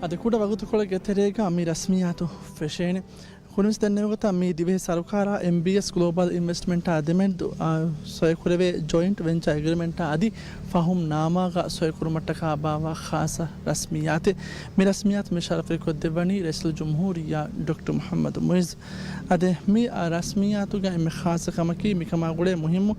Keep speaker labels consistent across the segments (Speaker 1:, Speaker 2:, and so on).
Speaker 1: ಅದು ಕೂಡ ವಗುತುಕೊಳಗೆ ತೆರೆಗ ಅಮ್ಮಿ ರಸ್ಮಿಯಾತು ಫೆಶೇನೆ ಹುನಿಸ್ ದನ್ನೆವಗತ ಅಮ್ಮಿ ದಿವೆ ಸರ್ಕಾರ MBS ಗ್ಲೋಬಲ್ ಇನ್ವೆಸ್ಟ್ಮೆಂಟ್ ಅದೆಮೆಂಟ್ ಸೊಯಕುರವೆ ಜಾಯಿಂಟ್ ವೆಂಚರ್ ಅಗ್ರಿಮೆಂಟ್ ಅದಿ ಫಹುಮ್ ನಾಮಾಗ ಸೊಯಕುರು ಮಟ್ಟಕ ಬಾವ ಖಾಸ ರಸ್ಮಿಯಾತೆ ಮಿ ರಸ್ಮಿಯಾತ್ ಮಿ ಶರಫೆ ಕೊದ್ದೆವನಿ ರೈಸುಲ್ ಜುಮ್ಹೂರಿಯಾ ಡಾಕ್ಟರ್ ಮೊಹಮ್ಮದ್ ಮುಯಿಜ್ ಅದೆ ಮಿ ರಸ್ಮಿಯಾತುಗ ಎಮ್ಮೆ ಖಾಸ ಕಮಕಿ ಮಿ ಕಮಾಗುಡೆ ಮುಹಿಮ್ಮು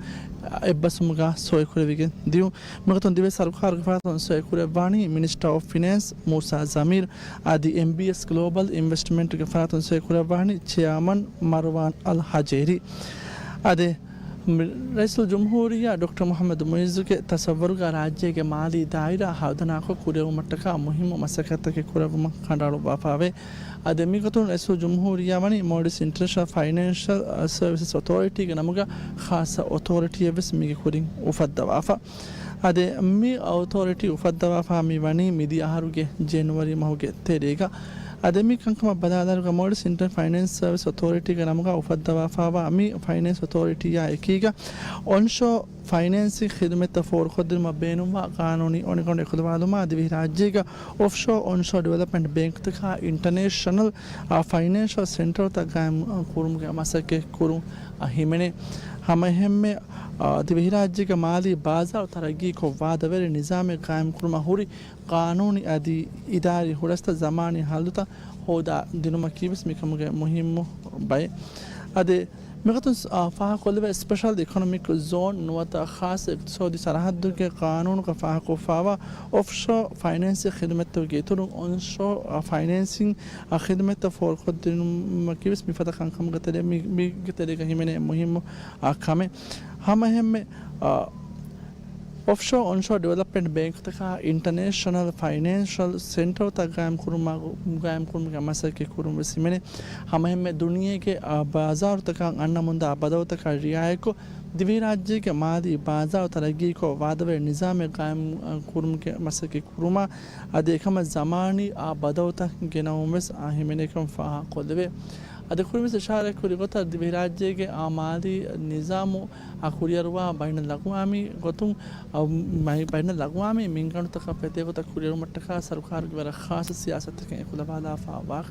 Speaker 1: ಎಬ್ಬಸುಮುಗ ಸೊಯಕುರವಿಗೆ ದಿಯು ಮಗತೊನ್ ದಿವೆ ಸರ್ಕಾರ ಗಫಾತೊನ್ ಸೊಯಕುರವಾನಿ minister of finance Moosa Zameer ಅದಿ MBS ಗ್ಲೋಬಲ್ ಇನ್ವೆಸ್ಟ್ಮೆಂಟ್ ಗಫಾತೊನ್ ಸೊಯಕುರವಾನಿ चेयरमैन मरवान अल हजेरी अदे रईसुल जमहूरिया डॉक्टर मोहम्मद मुइज़ के तसव्वुर का राज्य के माली दायरा हादना को कुरेव मटका मुहिम मसकत के कुरेव खंडाड़ो बाफावे अदमी को तो रईसुल जमहूरिया वनी मॉडिस इंटरनेशनल फाइनेंशियल सर्विसेज अथॉरिटी के नमुगा खास अथॉरिटी एवस मी के कुरिंग उफद्दवाफा अदे मी अथॉरिटी उफद्दवाफा मी वनी मिदी आहारुगे जनवरी महुगे तेरेगा ಅದಮಿ ಕಂಕಮ ಬದಾದರುಗ ಮೋಡಿಸ್ ಇಂಟರ್ ಫೈನಾನ್ಸ್ ಸರ್ವಿಸ್ ಅಥಾರಿಟಿಗೆ ನಮಗ ಉಫದ್ದವಾಫಾವ ಅಮಿ ಫೈನಾನ್ಸ್ ಅಥಾರಿಟಿಯ ಏಕೀಗ ಒನ್ಶೋ ಫೈನಾನ್ಸಿಂಗ್ ಖಿದಮತ್ ಫೋರ್ ಖುದ್ರ ಮಬೇನುಮ ಕಾನೂನಿ ಒಣಗೊಂಡೆ ಖುದವಾದುಮ ದಿವಿ ರಾಜ್ಯಗ ಆಫ್ಶೋ ಒನ್ಶೋ ಡೆವಲಪ್ಮೆಂಟ್ ಬ್ಯಾಂಕ್ ತಕ ಇಂಟರ್ನ್ಯಾಷನಲ್ ಫೈನಾನ್ಷಿಯಲ್ ಸೆಂಟರ್ ತಕ ಕುರುಮ್ಗೆ ಮಸಕ್ಕೆ ಕುರು ಹಿಮೆನೆ ಹಮಹೆಮ್ಮೆ दिवी राज्य के माली बाजार तरक्की को वादवेर निज़ाम कायम कुरमा हुरी कानूनी अदी इदारी हुरस्त ज़मानी हालता होदा दिनुमा कीबस मिकमुगे मुहिम बाय अदे मिगतुन फ़ाह कोलवे स्पेशल इकोनॉमिक जोन नुवता ख़ास इक़्तिसादी सरहद के कानून का फ़ाह को फावा ऑफशोर फाइनेंस खिदमत के तो ऑनशोर फाइनेंसिंग खिदमत फॉर खुद दिनुमा कीबस मिफता खंकम गतरे मी गतरे कहीं मैंने मुहिम आखामे हम में ऑफशोर ऑनशोर डेवलपमेंट बैंक तक इंटरनेशनल फाइनेंशियल सेंटर तक गायम कुरुमा मसर के कुरुम मैंने हम में दुनिया के बाजार तक अन्ना मुंदा बदव तक रियाय को दिवी राज्य के मादी बाजार तरक्की को वादवे निज़ाम कायम कुरुम के मसर के कुरुमा अदेखम ज़मानी बदव तक गेनाउमस आहिमेने कम फ़ाहा कोदवे अदे खुरमी से शारे खुरी गोता दिवी राज्य के आमादी निज़ामो आखुरियरवा बाइन लगवामी गोतुम बाइन लगवामी मिंगन तक पेते गोता खुरियर मटका सरकार के बारे खास सियासत के खुलवाला फावाक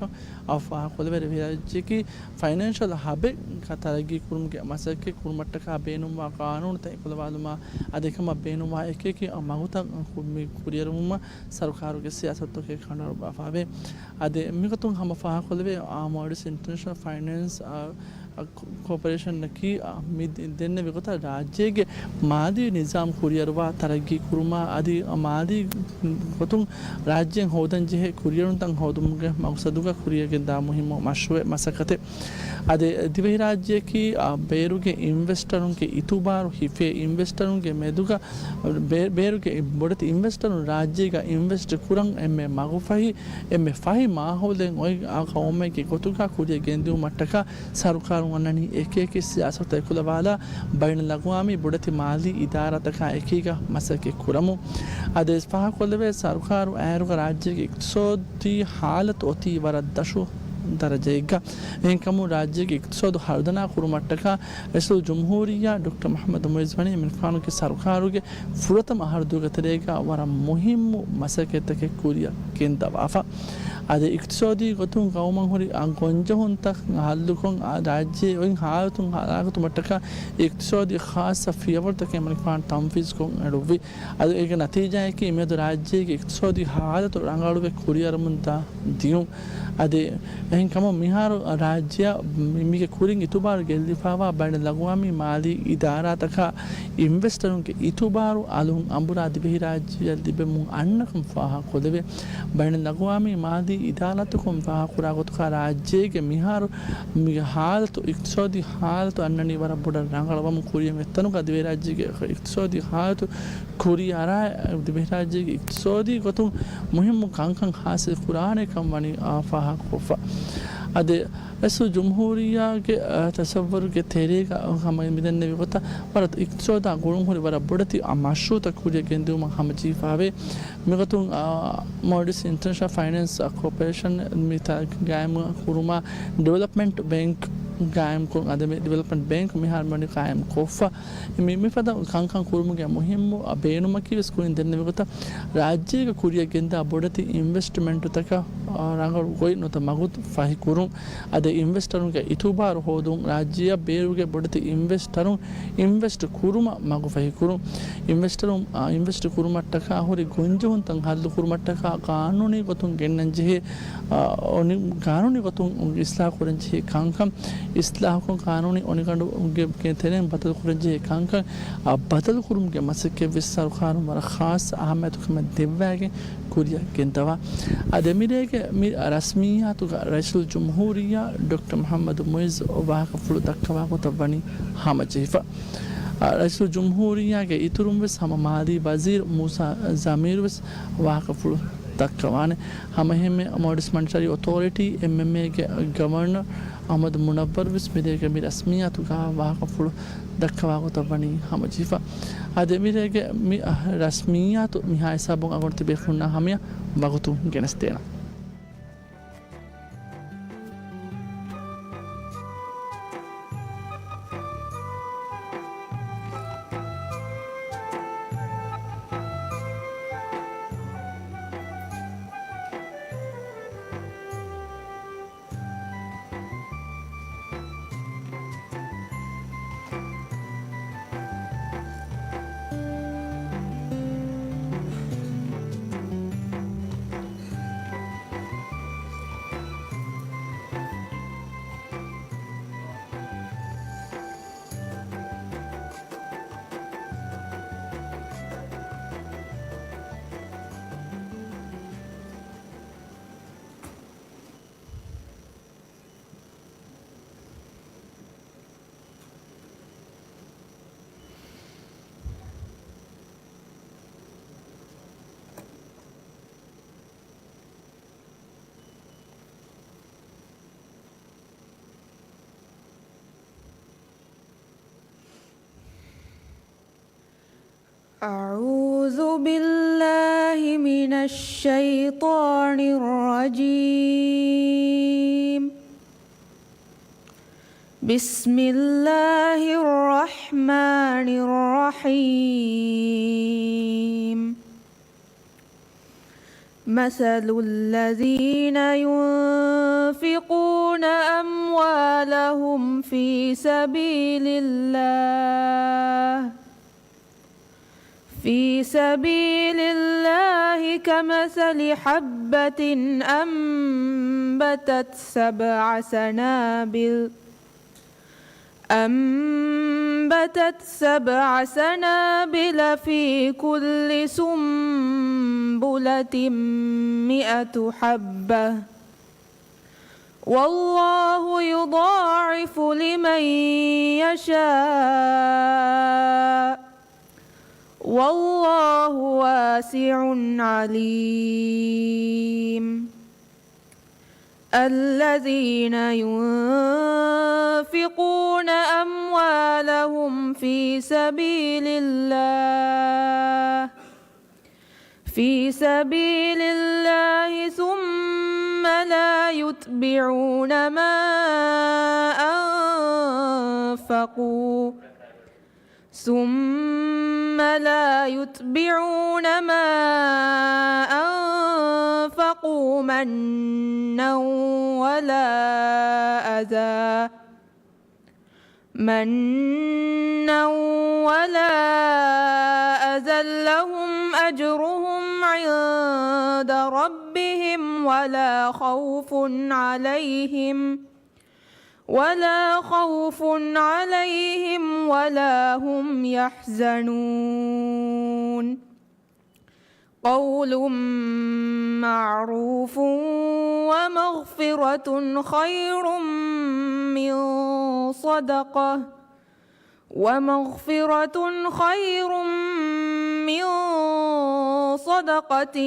Speaker 1: अफा खुलवे दिवी राज्य की फाइनेंशियल हब का तरक्की कुरुम के मसक के कुरुम मटका बेनुमा कानून तय खुलवालुमा अदेखम बेनुमा एक की मागुता खुरियरुमा सरकार के सियासत के खाना बाफावे अदे मिगतुम हम फा खुलवे आमोडिस इंटरनेशनल फाइनेंस कॉर्पोरेशन की दिन विगत राज्य के मादी निज़ाम कुरियरवा तरक्की कुरुमा आदि मादी गोतुम राज्य होदन जे कुरियर तंग होदुम के मकसदु का कुरियर के दा मुहिम मशवे मसकते अदे दिवे राज्य की बेरु के इन्वेस्टरों के इतुबार हिफे इन्वेस्टरों के मेदुगा बेरु के बड़े इन्वेस्टरों राज्य का इन्वेस्ट कुरंग एमे मागुफाही एमे फाही माहौल ओय आकाओमे के गोतुका कुरियर गेंदु मटका सरकार वननी एक सियासत कुलवाला बैन लगवामी बुड़ती माली इदारा तक एक मसके कुरमु अदे फाह कोलवे सरकार ऐरुग राज्य की इक्तिसादी हालत होती वरदशु दरजेगा इनकम राज्य की इक्तिसाद हरदना कुरुमटका रईसुल जमहूरिया डॉक्टर मोहम्मद मुइज़ वनी इमरान के सरकार के फुरत महरदुग तरेगा वर मुहिम मसके तक कुरिया केंदवाफा अदे इक्तिसादी गतुं गावमं हुरी गोंजहुन तक हालुकों राज्य ओइन हालतुं हालागतु मटका इक्तिसादी खास फेवर तक इमरान तंफीज को अडुवी अदे एक नतीजा है कि इमेद राज्य की इक्तिसादी हालत रंगाड़ुवे कुरियर मुंता दियो अदे एहन कमो मिहार राज्य मी के कुरिंग इतुबार गेलिफावा बैन लगवामी माली इदारा तक इन्वेस्टरों के इतुबार आलुं अंबुरा दिबे राज्य दिबे मु अन्नकम फाहा कोदवे बैन लगवामी माली इदालत को फाकुरागत का राज्य के मिहार हाल तो इक्तिसादी हाल तो अन्ननी वर बुड रंगलवम कुरिय में तनु का दिवे राज्य के इक्तिसादी हाल तो कुरियारा दिवे राज्य के इक्तिसादी को तो मुहिम कांकं हासिल कुरान कम वनी आफा कोफा अदे ऐसो जमहूरिया के तसव्वुर के थेरे का हम मिदन ने होता पर इक्तिसाद गुरुम होरे वर बुडती अमाशु तक कुरिय गेंदु हम जीफावे मिगतुं मॉडिस इंटरनेशनल फाइनेंस कॉर्पोरेशन मिता Gayam Kuruma development bank قائم كون هذا development bank مهار مني قائم كوفا مي فدا كان كورمගේ මුහිම්ම බේනුමකි ස්කූලින් දෙන්න විගත රාජ්‍යයක කුරිය ගෙන්දා බොඩති ඉන්වෙස්ට්මන්ට් තක රංගල් ගොයි නොත මගුත් ෆහි කුරුන් අද ඉන්වෙස්ටරුන්ගේ ඉතුබාර හොදුන් රාජ්‍ය බේරුගේ බොඩති ඉන්වෙස්ටරුන් ඉන්වෙස්ට් කුරුම මගු ෆහි කුරුන් ඉන්වෙස්ටරුන් ඉන්වෙස්ට් කුරුමට්ටක හොරි ගොන්ජුන් තන් හල්ලු කුරුමට්ටක කානුනි ගොතුන් ගෙන්නන් ජෙහි ඔනි කානුනි ගොතුන් ඉස්ලා කුරන් ජෙහි කාංකම් ඉස්ලා කොන් කානුනි ඔනි කඬු ගේ තෙරෙන් බතල් කුරන් ජෙහි කාංකම් බතල් කුරුම්ගේ මසකේ විස්සාර කාරු මර ખાસ අහමද් කම දෙවගේ කුරිය ගෙන්තවා අදමිරේගේ මි රස්මියාතු රයිසුල් ජම්හූරියා ඩොක්ටර් මුහම්මද් මුයිස් ඔබාක ෆුළු දක්වා කොතබනි හමජීෆා රයිසුල් ජම්හූරියාගේ ඉතුරුම් වෙස් හම මාදී වසීර් මූසා ජමීර් වෙස් වාක ෆුළු දක්වානේ හම හැම මොඩස් මන්ටරි ඔතොරිටි එම්එම්ඒගේ ගවර්නර් අහමද් මුනවර් වෙස් මිරේගේ මි රස්මියාතු වාක ෆුළු දක්වා කොතබනි හමජීෆා අදමිරේගේ මි රස්මියාතු මිහා සබන් අගොන්ති බෙෆුන්නා හමිය වගතු ගෙනස්තේනා
Speaker 2: أعوذ بالله من الشيطان الرجيم بسم الله الرحمن الرحيم مثل الذين ينفقون أموالهم في سبيل الله كمثل حبة أنبتت سبع سنابل في كل سنبلة 100 حبة والله يضاعف لمن يشاء والله واسع عليم الذين ينفقون أموالهم في سبيل الله ثم لا يتبعون ما أنفقوا منا ولا أذى لهم أجرهم عند ربهم ولا خوف عليهم ولا هم يحزنون قول معروف ومغفرة خير من صدقة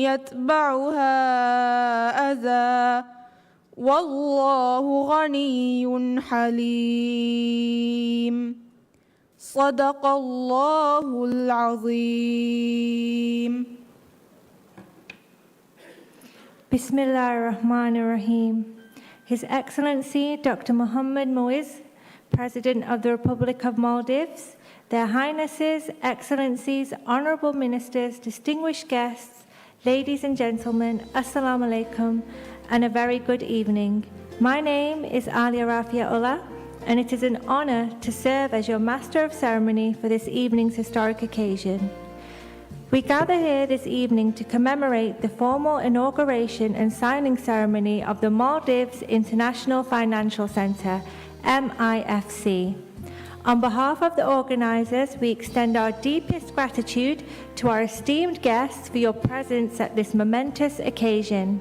Speaker 2: يتبعها أذى والله غني حليم صدق الله العظيم.
Speaker 3: Bismillahir Rahmanir Rahim. His Excellency Dr. Mohammed Moiz, President of the Republic of Maldives, Their Highnesses, Excellencies, Honorable Ministers, distinguished guests, ladies and gentlemen, Assalamu alaikum, and a very good evening. My name is Alia Rafia Ullah, and it is an honor to serve as your Master of Ceremony for this evening's historic occasion. We gather here this evening to commemorate the formal inauguration and signing ceremony of the Maldives International Financial Centre, MIFC. On behalf of the organizers, we extend our deepest gratitude to our esteemed guests for your presence at this momentous occasion.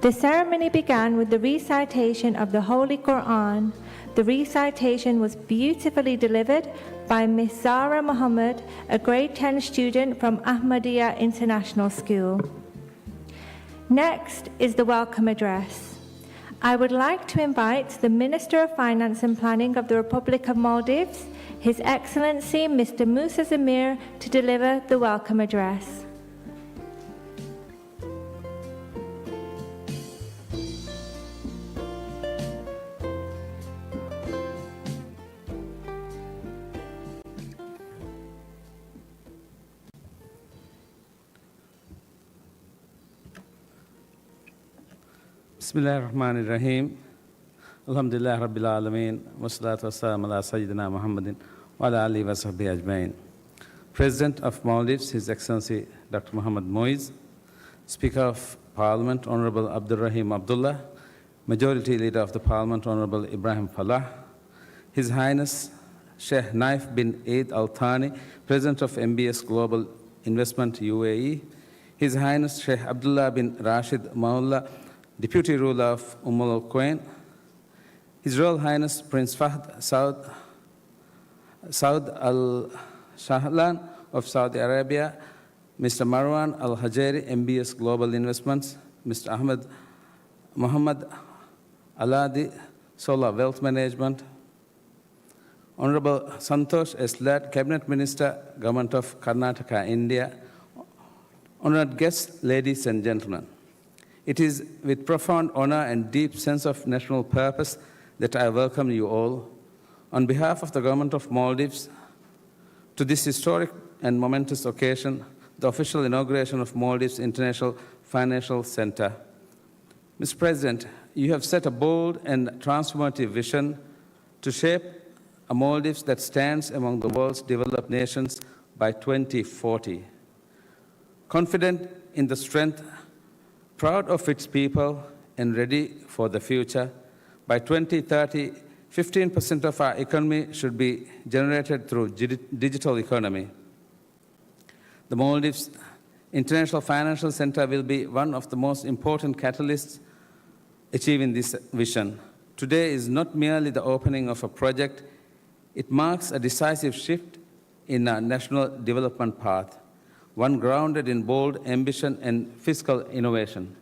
Speaker 3: The ceremony began with the recitation of the Holy Quran. The recitation was beautifully delivered by Miss Zara Muhammad, a grade 10 student from Ahmadiyya International School. Next is the welcome address. I would like to invite the Minister of Finance and Planning of the Republic of Maldives, His Excellency Mr. Musa Zamir, to deliver the welcome address.
Speaker 4: Bismillahirrahmanirrahim. Alhamdulillah Rabbil Alameen. Wassalatu wassalamu ala Sayyidina Muhammadin wa ala alihi wa sahbihi ajma'in. President of Maldives, His Excellency Dr. Mohammed Moiz, Speaker of Parliament, Honorable Abdul Rahim Abdullah, Majority Leader of the Parliament, Honorable Ibrahim Falah, His Highness Sheikh Naif bin Eid Al Thani, President of MBS Global Investment UAE, His Highness Sheikh Abdullah bin Rashid Maullah, Deputy Ruler of Al Quwain, His Royal Highness Prince Fahd Saud Al Shahlan of Saudi Arabia, Mr. Marwan Al Hajeri, MBS Global Investments, Mr. Ahmed Muhammad Aladi, Solar Wealth Management, Honorable Santosh S. Lad, Cabinet Minister, Government of Karnataka, India, honored guests, ladies and gentlemen. It is with profound honor and deep sense of national purpose that I welcome you all, on behalf of the Government of Maldives, to this historic and momentous occasion, the official inauguration of Maldives International Financial Center. Mr. President, you have set a bold and transformative vision to shape a Maldives that stands among the world's developed nations by 2040. Confident in the strength, proud of its people, and ready for the future, by 2030, 15% of our economy should be generated through digital economy. The Maldives International Financial Center will be one of the most important catalysts achieving this vision. Today is not merely the opening of a project, it marks a decisive shift in our national development path, one grounded in bold ambition and fiscal innovation.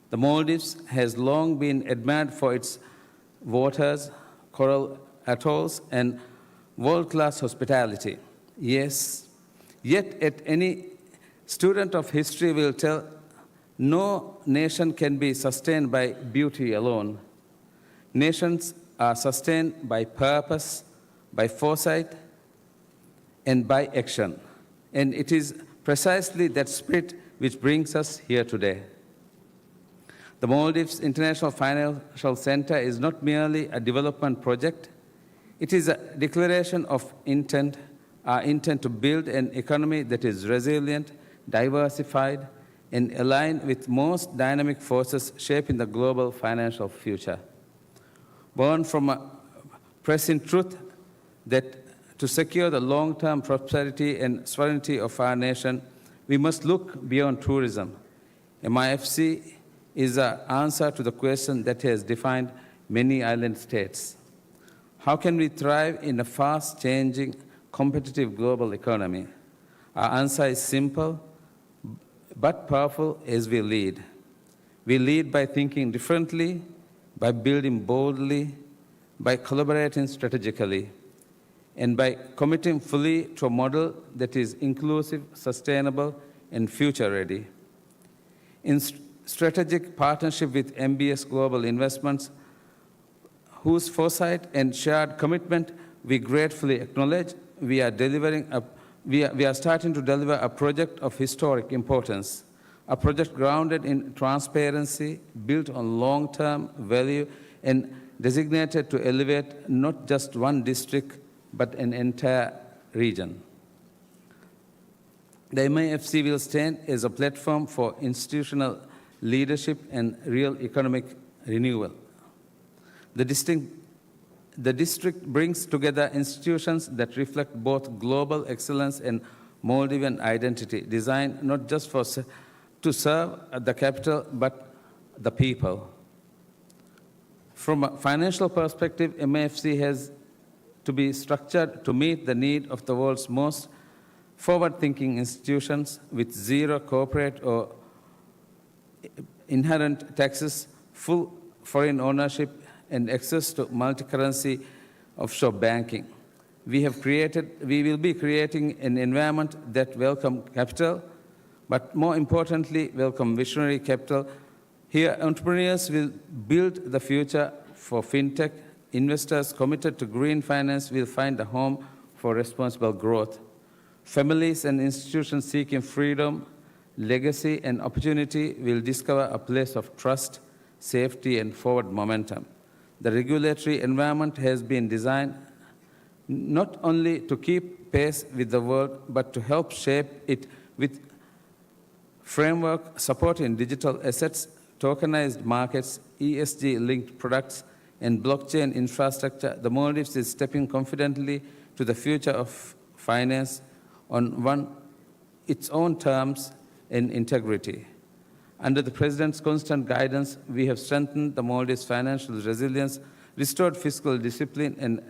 Speaker 4: The Maldives has long been admired for its waters, coral atolls, and world-class hospitality. Yes, yet any student of history will tell no nation can be sustained by beauty alone. Nations are sustained by purpose, by foresight, and by action. And it is precisely that spirit which brings us here today. The Maldives International Financial Center is not merely a development project, it is a declaration of intent, our intent to build an economy that is resilient, diversified, and aligned with most dynamic forces shaping the global financial future. Born from a pressing truth that to secure the long-term prosperity and sovereignty of our nation, we must look beyond tourism. MIFC is an answer to the question that has defined many island states. How can we thrive in a fast-changing, competitive global economy? Our answer is simple, but powerful as we lead. We lead by thinking differently, by building boldly, by collaborating strategically, and by committing fully to a model that is inclusive, sustainable, and future-ready. In strategic partnership with MBS Global Investments, whose foresight and shared commitment we gratefully acknowledge. We are starting to deliver a project of historic importance, a project grounded in transparency, built on long-term value, and designated to elevate not just one district, but an entire region. The MIFC will stand as a platform for institutional leadership and real economic renewal. The district brings together institutions that reflect both global excellence and Maldivian identity, designed not just to serve the capital, but the people. From a financial perspective, MIFC has to be structured to meet the need of the world's most forward-thinking institutions with zero corporate or inherent taxes, full foreign ownership, and access to multi-currency offshore banking. We will be creating an environment that welcomes capital, but more importantly, welcome visionary capital. Here, entrepreneurs will build the future for fintech. Investors committed to green finance will find a home for responsible growth. Families and institutions seeking freedom, legacy, and opportunity will discover a place of trust, safety, and forward momentum. The regulatory environment has been designed not only to keep pace with the world, but to help shape it with framework supporting digital assets, tokenized markets, ESG-linked products, and blockchain infrastructure. The Maldives is stepping confidently to the future of finance on its own terms and integrity. Under the President's constant guidance, we have strengthened the Maldives' financial resilience, restored fiscal discipline, and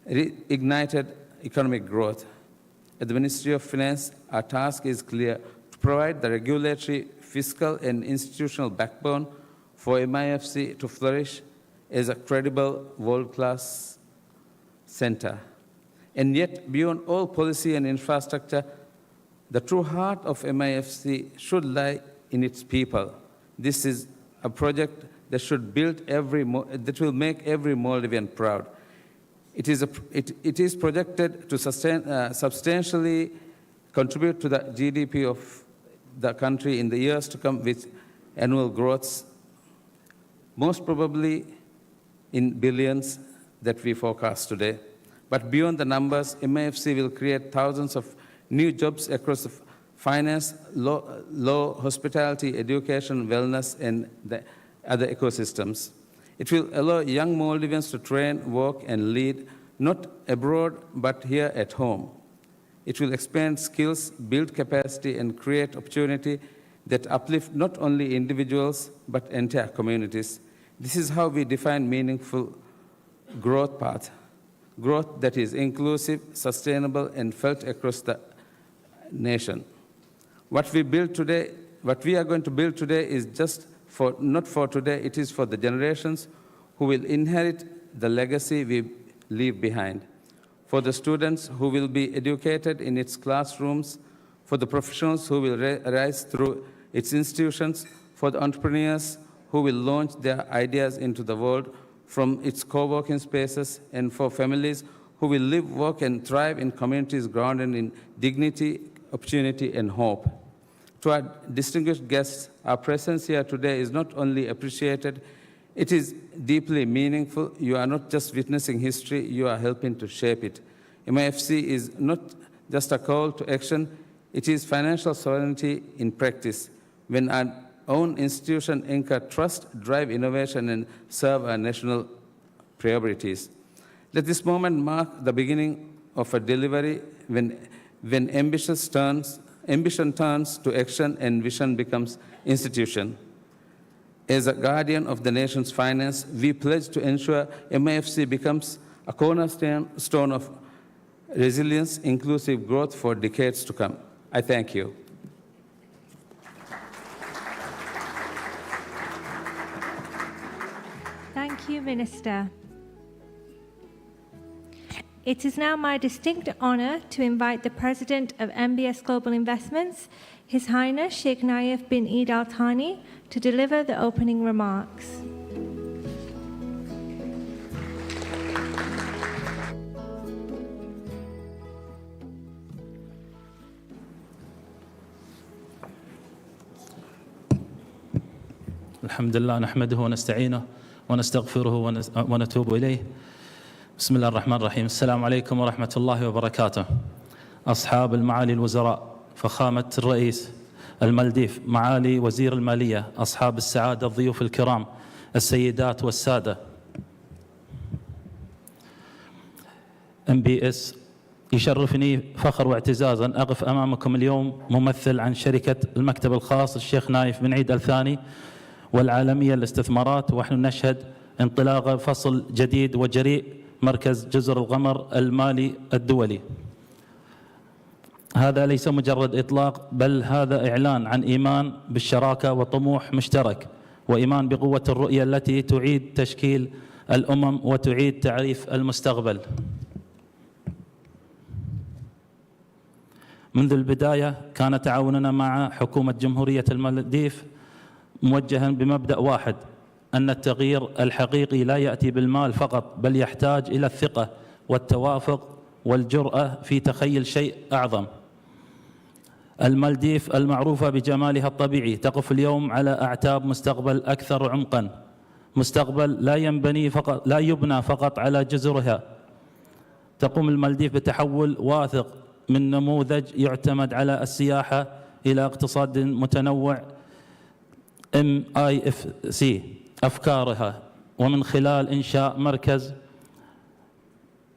Speaker 4: reignited economic growth. At the Ministry of Finance, our task is clear: to provide the regulatory, fiscal, and institutional backbone for MIFC to flourish as a credible world-class center. And yet, beyond all policy and infrastructure, the true heart of MIFC should lie in its people. This is a project that should that will make every Maldivian proud. It is projected to substantially contribute to the GDP of the country in the years to come, with annual growths, most probably in billions that we forecast today. But beyond the numbers, MIFC will create thousands of new jobs across the finance, law, hospitality, education, wellness, and the other ecosystems. It will allow young Maldivians to train, work, and lead, not abroad, but here at home. It will expand skills, build capacity, and create opportunity that uplift not only individuals, but entire communities. This is how we define meaningful growth path. Growth that is inclusive, sustainable, and felt across the nation. What we are going to build today is not for today, it is for the generations who will inherit the legacy we leave behind. For the students who will be educated in its classrooms, for the professionals who will rise through its institutions, for the entrepreneurs who will launch their ideas into the world from its co-working spaces, and for families who will live, work, and thrive in communities grounded in dignity, opportunity, and hope. To our distinguished guests, our presence here today is not only appreciated, it is deeply meaningful. You are not just witnessing history, you are helping to shape it. MIFC is not just a call to action, it is financial sovereignty in practice. When our own institution anchor trust, drive innovation, and serve our national priorities. Let this moment mark the beginning of a delivery when ambition turns to action and vision becomes institution. As a guardian of the nation's finance, we pledge to ensure MIFC becomes a cornerstone of resilience, inclusive growth for decades to come. I thank you.
Speaker 3: Thank you, Minister. It is now my distinct honor to invite the President of MBS Global Investments, His Highness Sheikh Naif bin Eid Al Thani to deliver the opening remarks.
Speaker 5: الحمد لله نحمده ونستعينه ونستغفره ونتوب إليه. بسم الله الرحمن الرحيم. السلام عليكم ورحمة الله وبركاته. أصحاب المعالي الوزراء، فخامة الرئيس المالديف، معالي وزير المالية، أصحاب السعادة، الضيوف الكرام، السيدات والسادة. MBS يشرفني فخر واعتزاز أن أقف أمامكم اليوم ممثل عن شركة المكتب الخاص الشيخ نايف بن عيد الثاني والعالمية للاستثمارات، ونحن نشهد انطلاق فصل جديد وجريء مركز جزر القمر المالي الدولي. هذا ليس مجرد إطلاق، بل هذا إعلان عن إيمان بالشراكة وطموح مشترك، وإيمان بقوة الرؤية التي تعيد تشكيل الأمم وتعيد تعريف المستقبل. منذ البداية كان تعاوننا مع حكومة جمهورية المالديف موجها بمبدأ واحد، أن التغيير الحقيقي لا يأتي بالمال فقط، بل يحتاج إلى الثقة والتوافق والجرأة في تخيل شيء أعظم. المالديف المعروفة بجمالها الطبيعي تقف اليوم على أعتاب مستقبل أكثر عمقا، مستقبل لا يبنى فقط على جزرها. تقوم المالديف بتحول واثق من نموذج يعتمد على السياحة إلى اقتصاد متنوع MIFC أفكارها، ومن خلال إنشاء مركز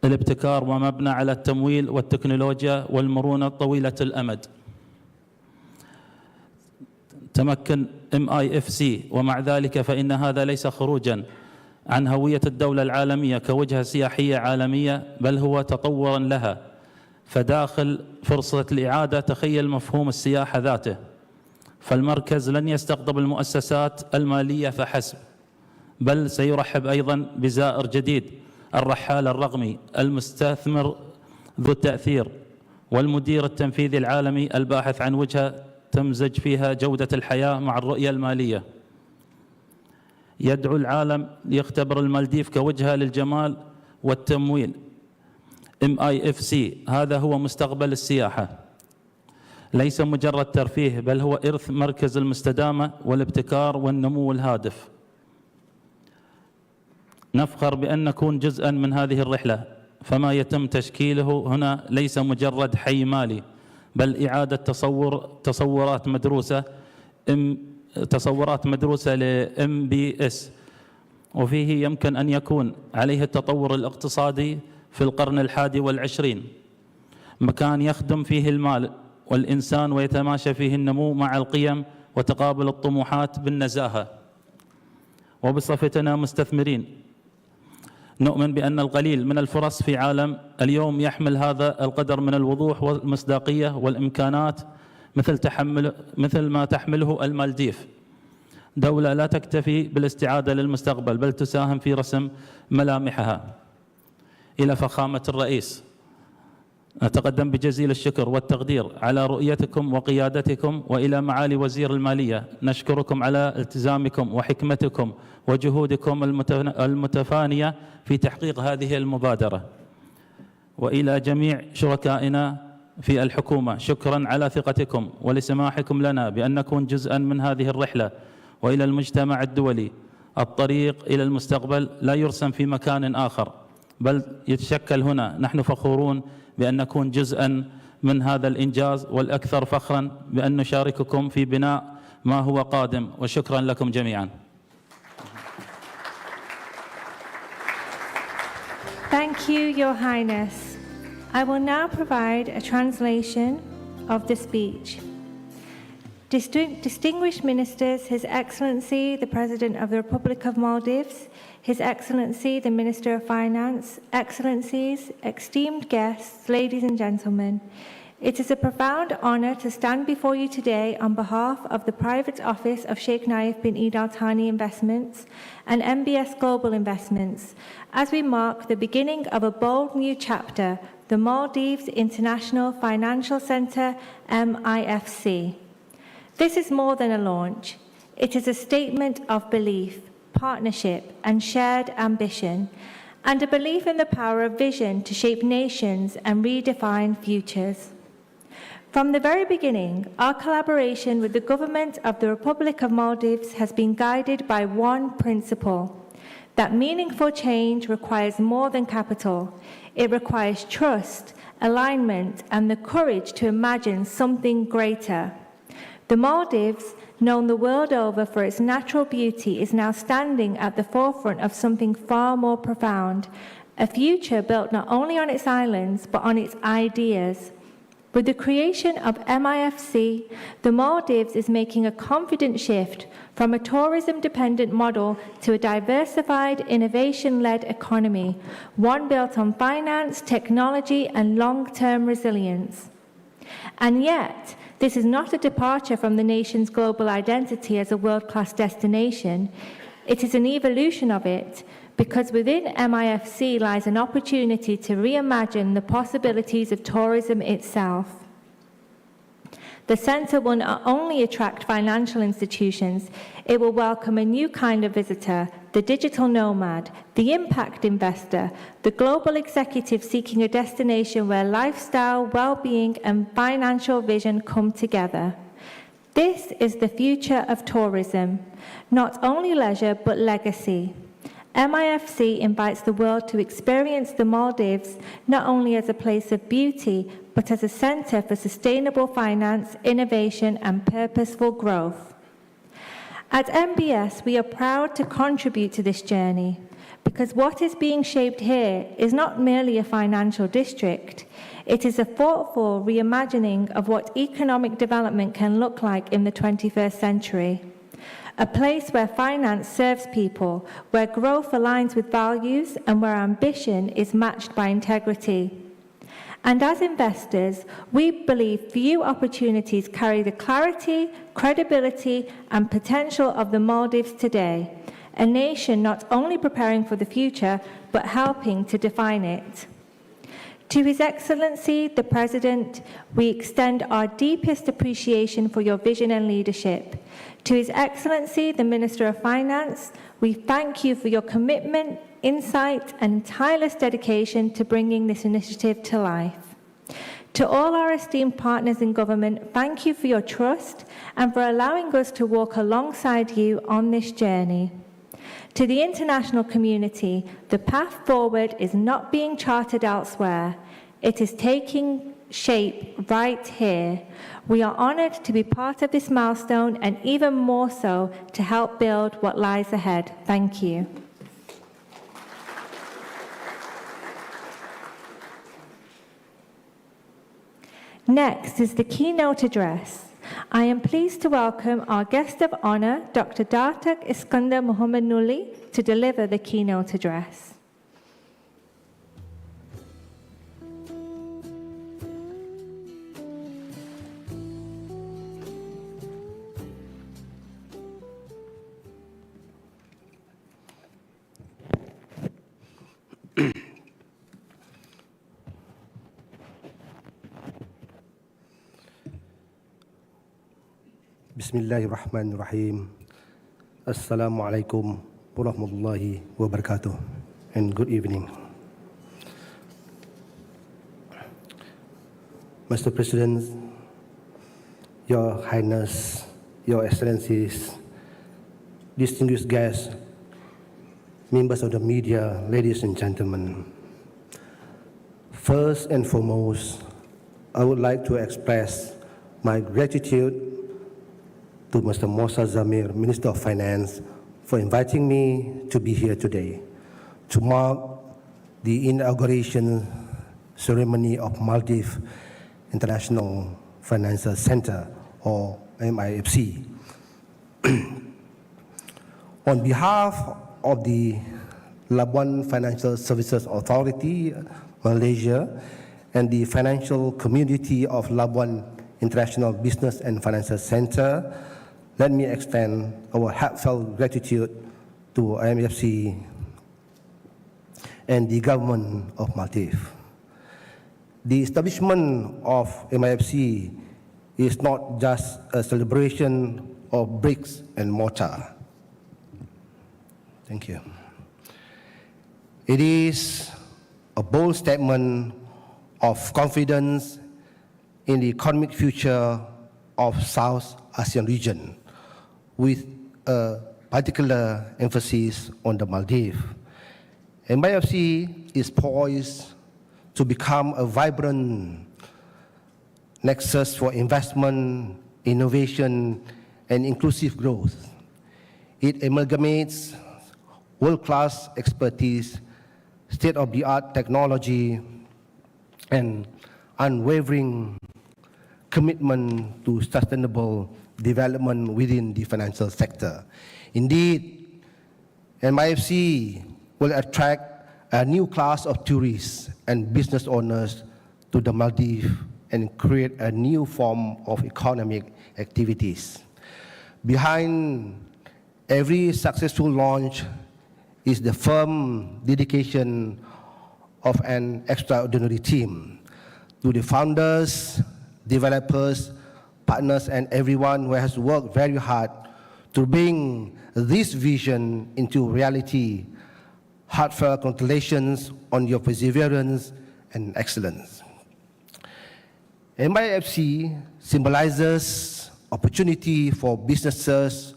Speaker 5: الابتكار ومبنى على التمويل والتكنولوجيا والمرونة طويلة الأمد. تمكن MIFC، ومع ذلك فإن هذا ليس خروجا عن هوية الدولة العالمية كوجهة سياحية عالمية، بل هو تطورا لها. فداخل فرصة الإعادة تخيل مفهوم السياحة ذاته، فالمركز لن يستقطب المؤسسات المالية فحسب، بل سيرحب أيضا بزائر جديد، الرحال الرقمي، المستثمر ذو التأثير، والمدير التنفيذي العالمي الباحث عن وجهة تمزج فيها جودة الحياة مع الرؤية المالية. يدعو العالم ليختبر المالديف كوجهة للجمال والتمويل. MIFC هذا هو مستقبل السياحة، ليس مجرد ترفيه، بل هو إرث مركز المستدامة والابتكار والنمو الهادف. نفخر بأن نكون جزءا من هذه الرحلة، فما يتم تشكيله هنا ليس مجرد حي مالي، بل إعادة تصورات مدروسة ل MBS، وفيه يمكن أن يكون عليه التطور الاقتصادي في القرن ال21، مكان يخدم فيه المال والإنسان ويتماشى فيه النمو مع القيم وتقابل الطموحات بالنزاهة. وبصفتنا مستثمرين نؤمن بأن القليل من الفرص في عالم اليوم يحمل هذا القدر من الوضوح والمصداقية والإمكانات مثل ما تحمله المالديف، دولة لا تكتفي بالاستعادة للمستقبل، بل تساهم في رسم ملامحها. إلى فخامة الرئيس، أتقدم بجزيل الشكر والتقدير على رؤيتكم وقيادتكم، وإلى معالي وزير المالية، نشكركم على التزامكم وحكمتكم وجهودكم المتفانية في تحقيق هذه المبادرة. وإلى جميع شركائنا في الحكومة، شكرا على ثقتكم ولسماحكم لنا بأن نكون جزءا من هذه الرحلة. وإلى المجتمع الدولي، الطريق إلى المستقبل لا يرسم في مكان آخر، بل يتشكل هنا. نحن فخورون بأن نكون جزءا من هذا الإنجاز، والأكثر فخرا بأن نشارككم في بناء ما هو قادم، وشكرا لكم جميعا.
Speaker 3: Thank you, Your Highness. I will now provide a translation of the speech. Distinguished Ministers, His Excellency, the President of the Republic of Maldives, His Excellency, the Minister of Finance, Excellencies, esteemed guests, ladies and gentlemen, it is a profound honor to stand before you today on behalf of the private office of Sheikh Naif bin Eid Al Thani Investments and MBS Global Investments, as we mark the beginning of a bold new chapter, the Maldives International Financial Centre, MIFC. This is more than a launch. It is a statement of belief, partnership, and shared ambition, and a belief in the power of vision to shape nations and redefine futures. From the very beginning, our collaboration with the government of the Republic of Maldives has been guided by one principle: that meaningful change requires more than capital. It requires trust, alignment, and the courage to imagine something greater. The Maldives, known the world over for its natural beauty, is now standing at the forefront of something far more profound, a future built not only on its islands, but on its ideas. With the creation of MIFC, the Maldives is making a confident shift from a tourism-dependent model to a diversified, innovation-led economy, one built on finance, technology, and long-term resilience. And yet, this is not a departure from the nation's global identity as a world-class destination. It is an evolution of it, because within MIFC lies an opportunity to reimagine the possibilities of tourism itself. The centre will not only attract financial institutions, it will welcome a new kind of visitor, the digital nomad, the impact investor, the global executive seeking a destination where lifestyle, well-being, and financial vision come together. This is the future of tourism, not only leisure, but legacy. MIFC invites the world to experience the Maldives not only as a place of beauty, but as a centre for sustainable finance, innovation, and purposeful growth. At MBS, we are proud to contribute to this journey, because what is being shaped here is not merely a financial district. It is a thoughtful reimagining of what economic development can look like in the 21st century. A place where finance serves people, where growth aligns with values, and where ambition is matched by integrity. And as investors, we believe few opportunities carry the clarity, credibility, and potential of the Maldives today, a nation not only preparing for the future, but helping to define it. To His Excellency, the President, we extend our deepest appreciation for your vision and leadership. To His Excellency, the Minister of Finance, we thank you for your commitment, insight, and tireless dedication to bringing this initiative to life. To all our esteemed partners in government, thank you for your trust and for allowing us to walk alongside you on this journey. To the international community, the path forward is not being charted elsewhere. It is taking shape right here. We are honoured to be part of this milestone and even more so to help build what lies ahead. Thank you. Next is the keynote address. I am pleased to welcome our guest of honour, Dr. Datuk Iskandar Muhammad Nuli, to deliver the keynote address.
Speaker 6: Bismillahirrahmanirrahim. Assalamu alaikum warahmatullahi wabarakatuh. And good evening. Mr. President, Your Highness, Your Excellencies, distinguished guests, members of the media, ladies and gentlemen. First and foremost, I would like to express my gratitude to Mr. Mosa Zamir, Minister of Finance, for inviting me to be here today to mark the inauguration ceremony of Maldives International Financial Center, or MIFC. On behalf of the Labuan Financial Services Authority, Malaysia, and the financial community of Labuan International Business and Financial Center, let me extend our heartfelt gratitude to MIFC and the government of Maldives. The establishment of MIFC is not just a celebration of bricks and mortar. Thank you. It is a bold statement of confidence in the economic future of South ASEAN region, with a particular emphasis on the Maldives. MIFC is poised to become a vibrant nexus for investment, innovation, and inclusive growth. It amalgamates world-class expertise, state-of-the-art technology, and unwavering commitment to sustainable development within the financial sector. Indeed, MIFC will attract a new class of tourists and business owners to the Maldives and create a new form of economic activities. Behind every successful launch is the firm dedication of an extraordinary team. To the founders, developers, partners, and everyone who has worked very hard to bring this vision into reality, heartfelt congratulations on your perseverance and excellence. MIFC symbolizes opportunity for businesses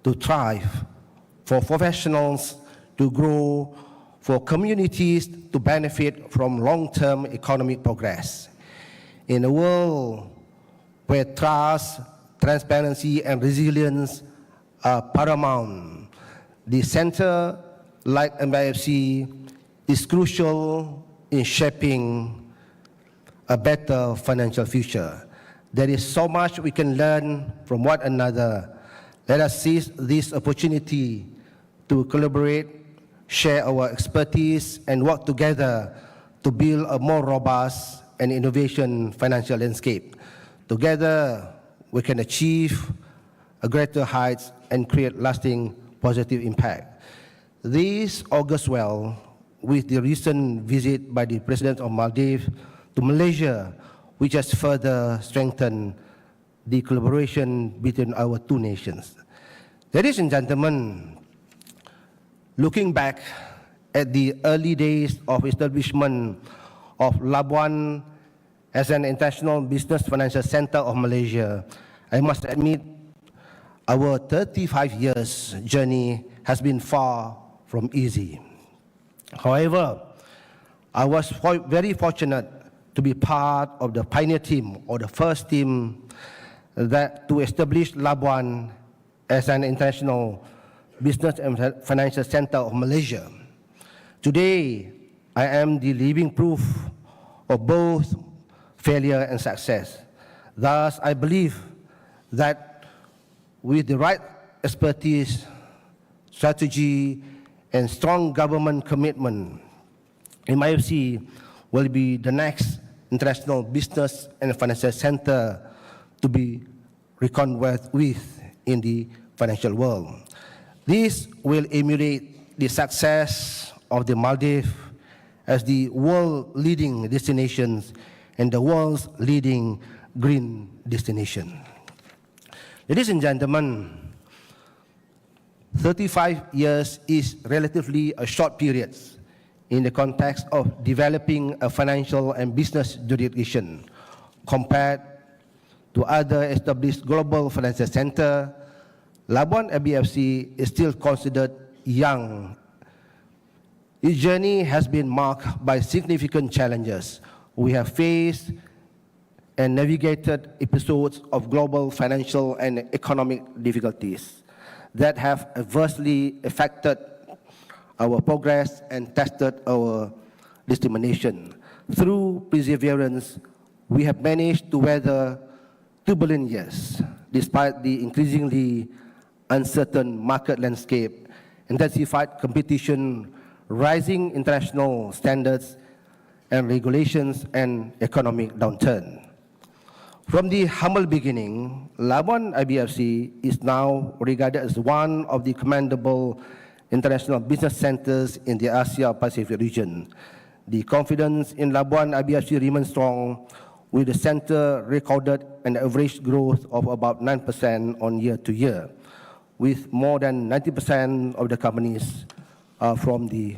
Speaker 6: to thrive, for professionals to grow, for communities to benefit from long-term economic progress. In a world where trust, transparency, and resilience are paramount, the center, like MIFC, is crucial in shaping a better financial future. There is so much we can learn from one another. Let us seize this opportunity to collaborate, share our expertise, and work together to build a more robust and innovation financial landscape. Together, we can achieve a greater heights and create lasting positive impact. This augurs well with the recent visit by the President of Maldives to Malaysia, which has further strengthened the collaboration between our two nations. Ladies and gentlemen, looking back at the early days of establishment of Labuan as an international business financial center of Malaysia, I must admit our 35 years journey has been far from easy. However, I was very fortunate to be part of the pioneer team, or the first team to establish Labuan as an international business and financial center of Malaysia. Today, I am the living proof of both failure and success. Thus, I believe that with the right expertise, strategy, and strong government commitment, MIFC will be the next international business and financial center to be reckoned with in the financial world. This will emulate the success of the Maldives as the world leading destinations and the world's leading green destination. Ladies and gentlemen, 35 years is relatively a short period in the context of developing a financial and business jurisdiction. Compared to other established global financial centers, Labuan MBFC is still considered young. Its journey has been marked by significant challenges. We have faced and navigated episodes of global financial and economic difficulties that have adversely affected our progress and tested our determination. Through perseverance, we have managed to weather turbulent years, despite the increasingly uncertain market landscape, intensified competition, rising international standards and regulations, and economic downturn. From the humble beginning, Labuan IBFC is now regarded as one of the commendable international business centers in the Asia-Pacific region. The confidence in Labuan IBFC remains strong, with the center recorded an average growth of about 9% on year to year, with more than 90% of the companies from the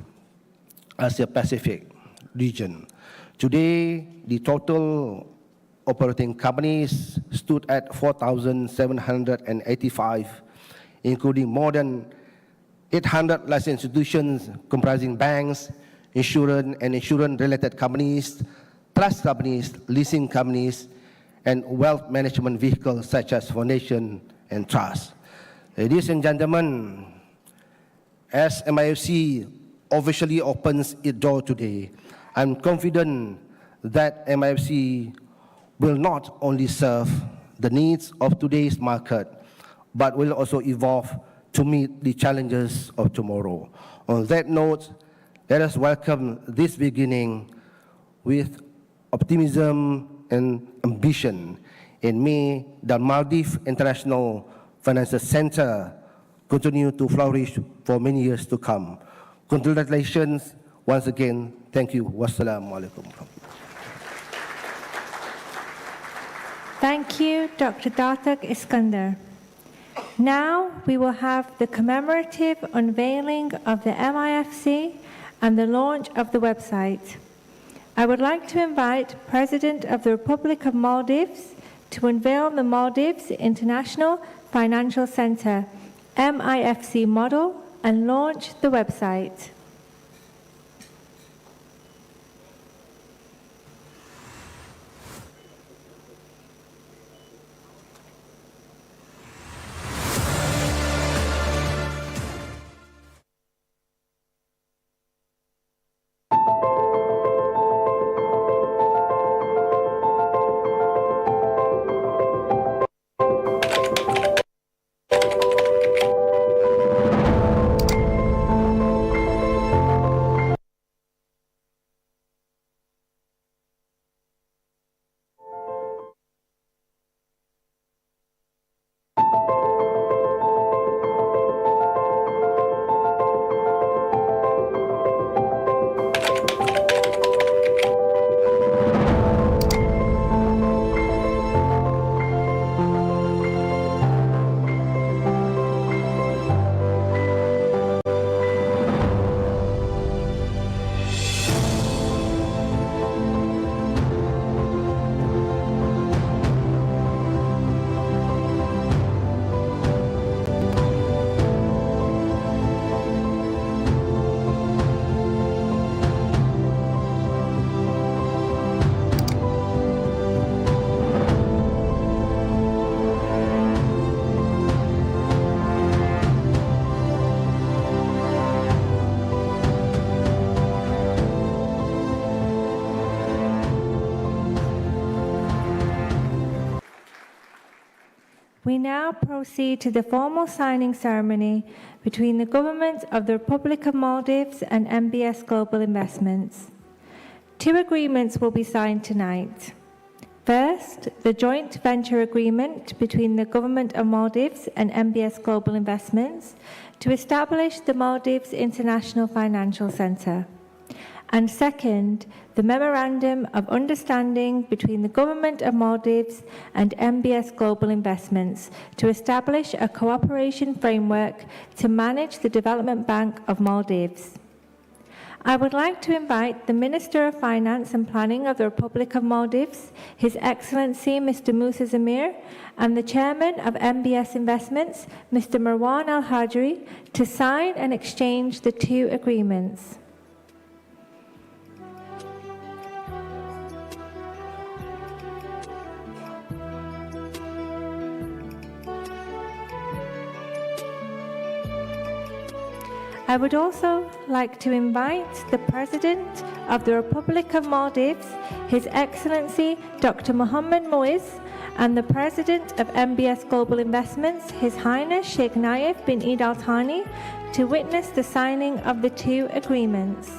Speaker 6: Asia Pacific region. Today, the total operating companies stood at 4,785, including more than 800 licensed institutions comprising banks, insurance and insurance-related companies, trust companies, leasing companies, and wealth management vehicles such as foundation and trust. Ladies and gentlemen, as MIFC officially opens its door today, I'm confident that MIFC will not only serve the needs of today's market, but will also evolve to meet the challenges of tomorrow. On that note, let us welcome this beginning with optimism and ambition, and may the Maldives International Financial Center continue to flourish for many years to come. Congratulations once again. Thank you. Wassalamu alaikum.
Speaker 3: Thank you, Dr. Datuk Iskandar. Now we will have the commemorative unveiling of the MIFC and the launch of the website. I would like to invite President of the Republic of Maldives to unveil the Maldives International Financial Center MIFC model and launch the website. We now proceed to the formal signing ceremony between the Government of the Republic of Maldives and MBS Global Investments. Two agreements will be signed tonight. First, the joint venture agreement between the Government of Maldives and MBS Global Investments to establish the Maldives International Financial Center. And second, the Memorandum of Understanding between the Government of Maldives and MBS Global Investments to establish a cooperation framework to manage the Development Bank of Maldives. I would like to invite the Minister of Finance and Planning of the Republic of Maldives, His Excellency Mr. Musa Zamir, and the Chairman of MBS Investments, Mr. Marwan Al-Hajri, to sign and exchange the two agreements. I would also like to invite the President of the Republic of Maldives, His Excellency Dr. Mohammed Moiz, and the President of MBS Global Investments, His Highness Sheikh Nayef bin Eid Al Thani, to witness the signing of the two agreements.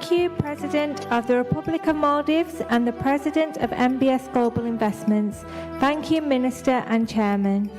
Speaker 3: Thank you, President of the Republic of Maldives and the President of MBS Global Investments. Thank you, Minister and Chairman.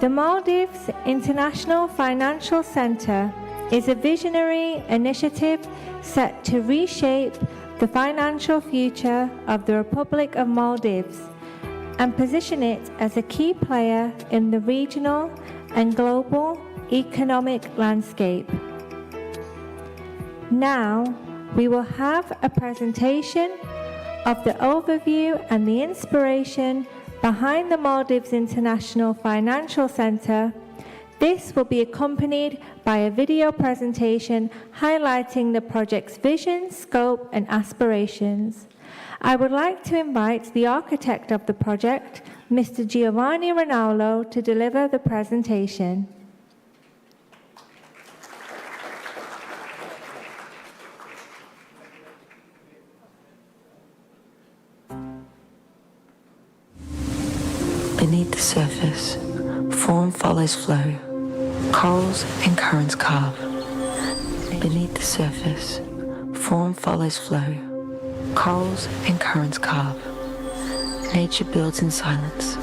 Speaker 3: The Maldives International Financial Centre is a visionary initiative set to reshape the financial future of the Republic of Maldives and position it as a key player in the regional and global economic landscape. Now, we will have a presentation of the overview and the inspiration behind the Maldives International Financial Centre. This will be accompanied by a video presentation highlighting the project's vision, scope, and aspirations. I would like to invite the architect of the project, Mr. Giovanni Rinaldo, to deliver the presentation.
Speaker 7: Beneath the surface, form follows flow, corals and currents carve. Beneath the surface, form follows flow, corals and currents carve. Nature builds in silence,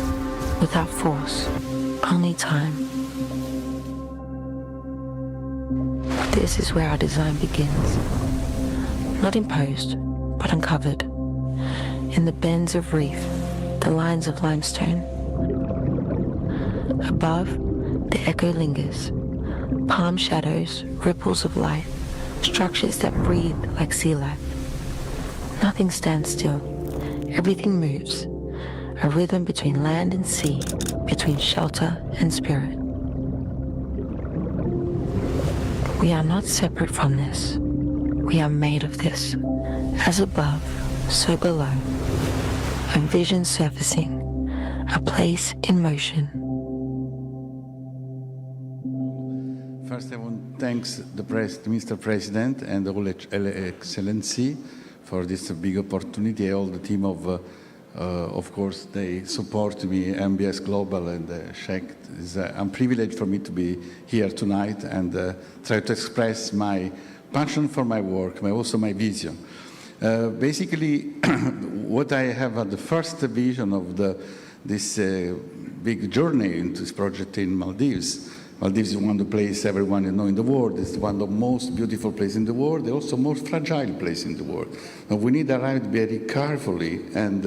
Speaker 7: without force, only time. This is where our design begins, not imposed, but uncovered. In the bends of reef, the lines of limestone. Above, the echo lingers. Palm shadows, ripples of light, structures that breathe like sea life. Nothing stands still. Everything moves. A rhythm between land and sea, between shelter and spirit. We are not separate from this. We are made of this. As above, so below. A vision surfacing, a place in motion.
Speaker 8: First, I want to thank Mr. President and all Excellency for this big opportunity. All the team of course, they support me, MBS Global and Sheikh. It's a privilege for me to be here tonight and try to express my passion for my work, but also my vision. Basically, what I have the first vision of this big journey into this project in Maldives. Maldives is one of the places everyone in the world. It's one of the most beautiful places in the world, and also most fragile place in the world. Now, we need to arrive very carefully and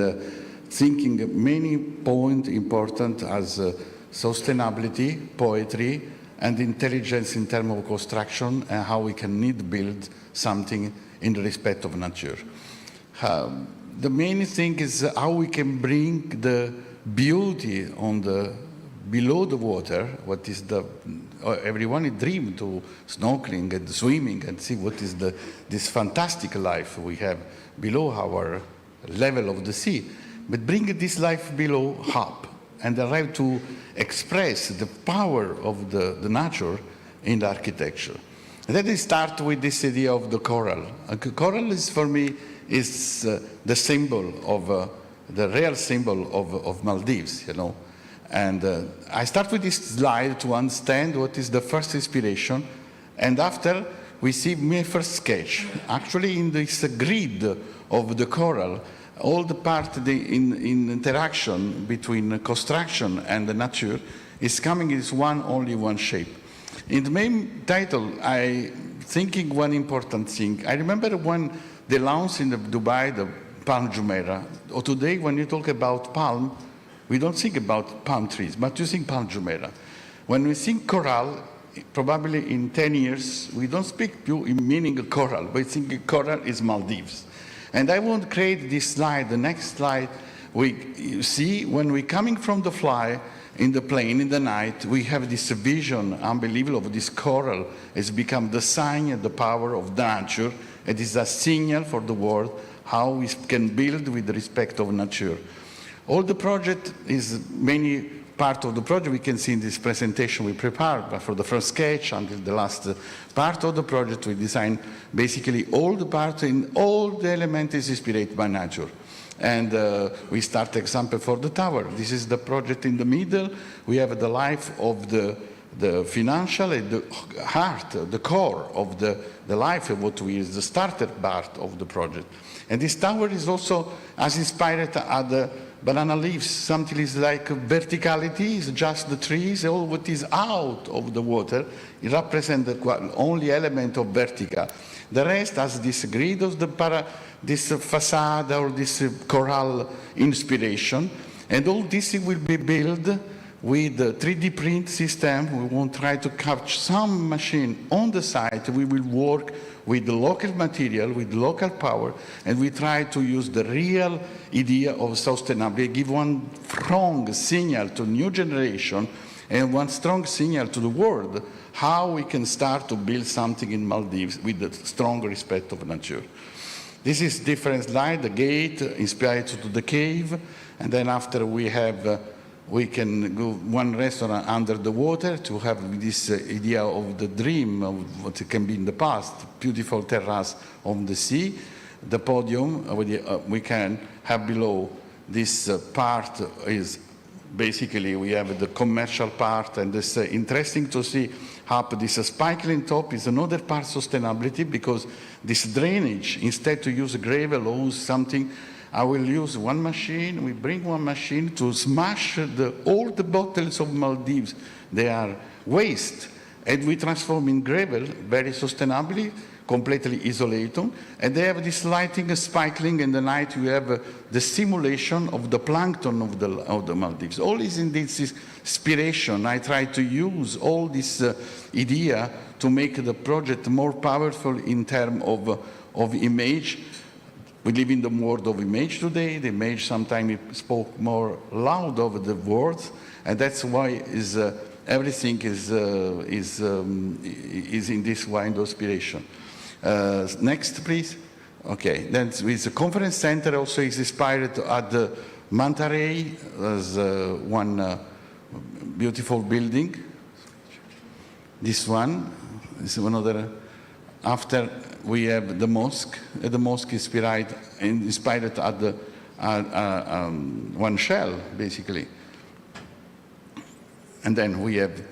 Speaker 8: thinking many points important as sustainability, poetry, and intelligence in terms of construction and how we can build something in the respect of nature. The main thing is how we can bring the beauty on below the water, what is everyone dream to snorkeling and swimming and see what is this fantastic life we have below our level of the sea, but bring this life below up and arrive to express the power of the nature in the architecture. And then they start with this idea of the coral. Coral is, for me, is the symbol of, the real symbol of Maldives, And I start with this slide to understand what is the first inspiration. And after, we see my first sketch. Actually, in this grid of the coral, all the part in interaction between construction and the nature is coming in only one shape. In the main title, I thinking one important thing. I remember when they launched in Dubai the Palm Jumeirah. Or today, when you talk about palm, we don't think about palm trees, but you think Palm Jumeirah. When we think coral, probably in 10 years, we don't speak in meaning of coral, but we think coral is Maldives. And I want to create this slide, the next slide. You see, when we're coming from the fly, in the plane, in the night, we have this vision, unbelievable, of this coral. It's become the sign and the power of nature. It is a signal for the world how we can build with respect of nature. All the project is many part of the project. We can see in this presentation we prepared, but for the first sketch until the last part of the project, we designed basically all the parts in all the elements is inspired by nature. And we start example for the tower. This is the project in the middle. We have the life of the financial and the heart, the core of the life of what we is the starter part of the project. And this tower is also as inspired at the banana leaves. Something is like verticality, is just the trees, all what is out of the water. It represents the only element of vertical. The rest has this gridos, this facade or this coral inspiration. And all this will be built with the 3D print system. We won't try to capture some machine on the site. We will work with the local material, with local power, and we try to use the real idea of sustainability, give one strong signal to new generation and one strong signal to the world how we can start to build something in Maldives with the strong respect of nature. This is different slide, the gate inspired to the cave, and then after we have we can go one restaurant under the water to have this idea of the dream of what it can be in the past, beautiful terrace on the sea. The podium we can have below this part is basically we have the commercial part, and it's interesting to see how this spiking top is another part sustainability, because this drainage, instead to use gravel or use something, I will use one machine, we bring one machine to smash all the bottles of Maldives. They are waste, and we transform in gravel very sustainably, completely isolated. And they have this lighting, spiking, and the night we have the simulation of the plankton of the Maldives. All is in this inspiration. I try to use all this idea to make the project more powerful in terms of image. We live in the world of image today. The image sometimes spoke more loud over the words, and that's why everything is in this kind of inspiration. Next, please. Okay, then with the conference center also is inspired at the Manta Ray as one beautiful building. This one is another. After we have the mosque. The mosque is inspired at the one shell, basically. And then we have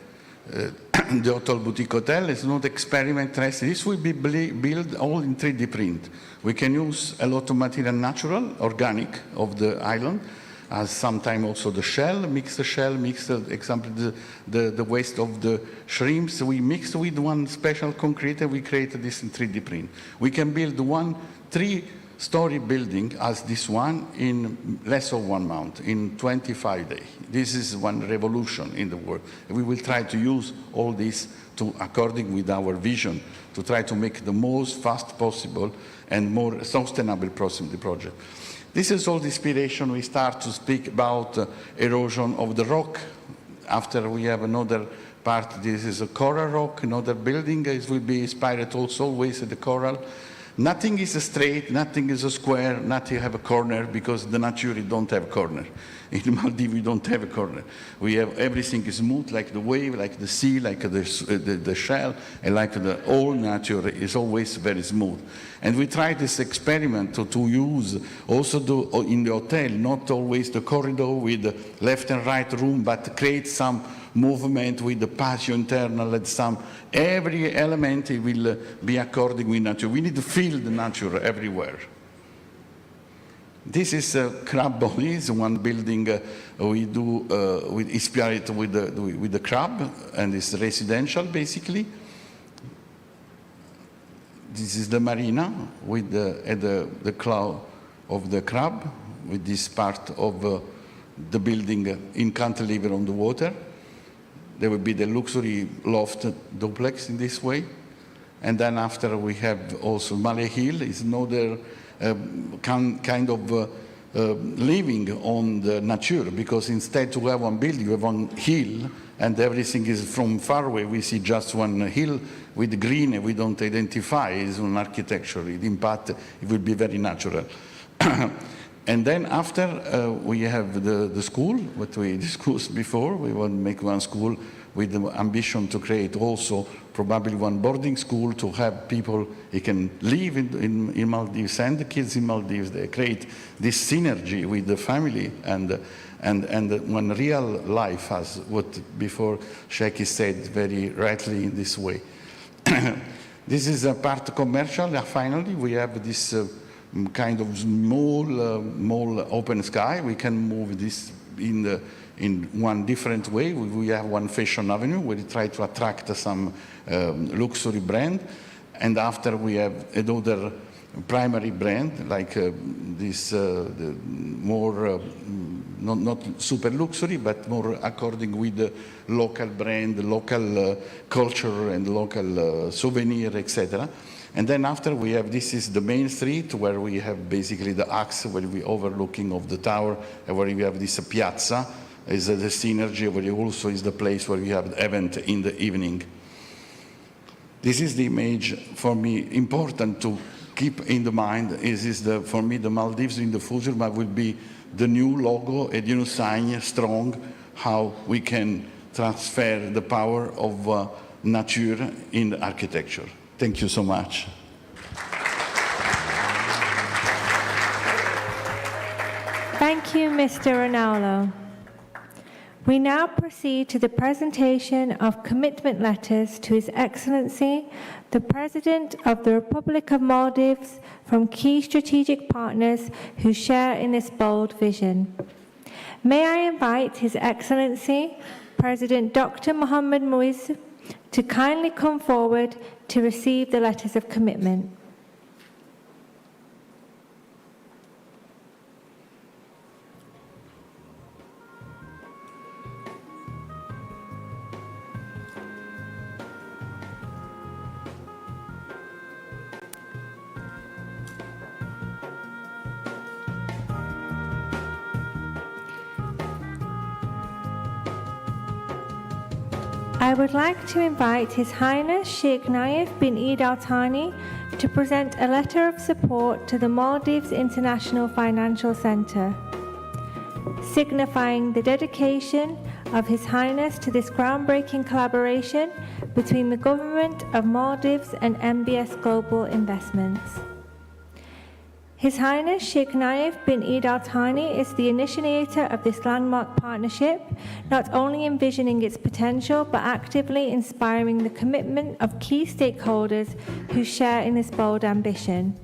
Speaker 8: the Hotel Boutique Hotel. It's not experiment tested. This will be built all in 3D print. We can use a lot of material natural, organic of the island, as sometimes also the shell, mix the shell, mix the example the waste of the shrimps. We mix with one special concrete and we create this in 3D print. We can build one 3-story building as this one in less than 1 month, in 25 days. This is one revolution in the world. We will try to use all this according with our vision, to try to make the most fast possible and more sustainable possible the project. This is all the inspiration. We start to speak about erosion of the rock. After we have another part, this is a coral rock, another building. It will be inspired also always at the coral. Nothing is straight, nothing is a square, nothing have a corner, because the nature don't have a corner. In Maldives, we don't have a corner. We have everything is smooth, like the wave, like the sea, like the shell, and like the whole nature is always very smooth. And we try this experiment to use also in the hotel, not always the corridor with the left and right room, but create some movement with the patio internal and every element will be according with nature. We need to feel the nature everywhere. This is crab bodies, one building we do inspired with the crab, and it's residential basically. This is the marina with the claw of the crab, with this part of the building in cantilever on the water. There will be the luxury loft duplex in this way. And then after we have also Malay Hill is another kind of living on the nature, because instead to have one building, you have one hill, and everything is from far away. We see just one hill with green, and we don't identify as an architecture. The impact, it will be very natural. And then after we have the school, what we discussed before. We want to make one school with the ambition to create also probably one boarding school to have people who can live in Maldives and the kids in Maldives. They create this synergy with the family and one real life, as what before Sheikh said very rightly in this way. This is a part commercial. Finally, we have this kind of small open sky. We can move this in one different way. We have one fashion avenue where we try to attract some luxury brand, and after we have another primary brand like this more not super luxury, but more according with the local brand, local culture and local souvenir, etc. And then after we have, this is the main street where we have basically the axe where we overlooking of the tower, and where we have this piazza is the synergy, where also is the place where we have the event in the evening. This is the image for me important to keep in the mind. For me the Maldives in the future will be the new logo, a new sign, strong, how we can transfer the power of nature in architecture. Thank you so much.
Speaker 3: Thank you, Mr. Ronaldo. We now proceed to the presentation of commitment letters to His Excellency, the President of the Republic of Maldives, from key strategic partners who share in this bold vision. May I invite His Excellency, President Dr. Mohammed Muiz, to kindly come forward to receive the letters of commitment. I would like to invite His Highness Sheikh Naif bin Eid Al Thani to present a letter of support to the Maldives International Financial Centre, signifying the dedication of His Highness to this groundbreaking collaboration between the Government of Maldives and MBS Global Investments. His Highness Sheikh Naif bin Eid Al Thani is the initiator of this landmark partnership, not only envisioning its potential, but actively inspiring the commitment of key stakeholders who share in this bold ambition.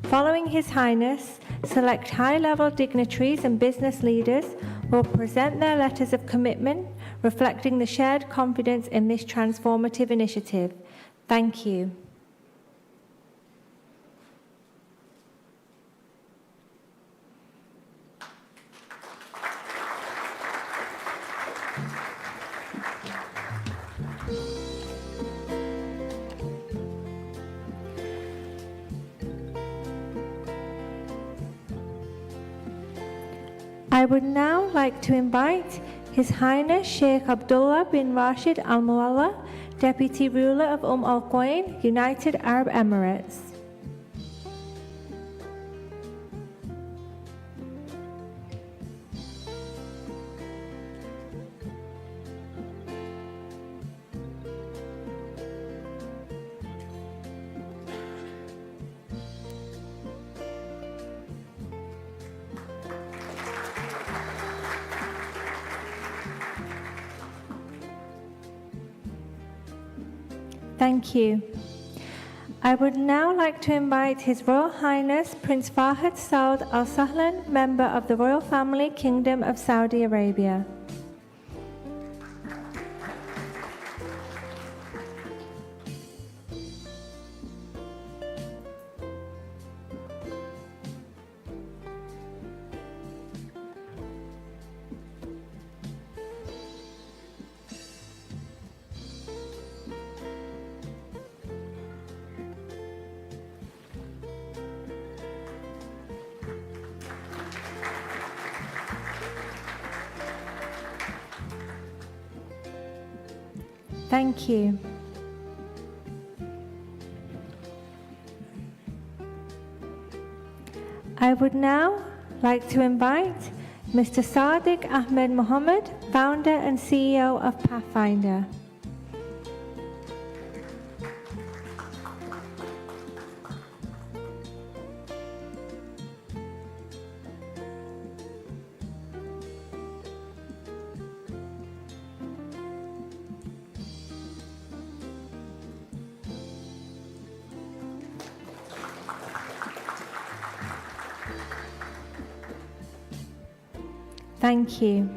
Speaker 3: Following His Highness, select high-level dignitaries and business leaders will present their letters of commitment, reflecting the shared confidence in this transformative initiative. Thank you. I would now like to invite His Highness Sheikh Abdullah bin Rashid Al Mualla, Deputy Ruler of Al Quwain, United Arab Emirates. Thank you. I would now like to invite His Royal Highness Prince Fahd Saud Al Sahlan, member of the Royal Family Kingdom of Saudi Arabia. Thank you. I would now like to invite Mr. Sadiq Ahmed Mohammed, founder and CEO of Pathfinder. Thank you.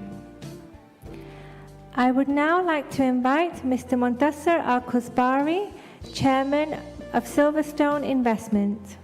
Speaker 3: I would now like to invite Mr. Montasser Al-Kuzbari, Chairman of Silverstone Investment.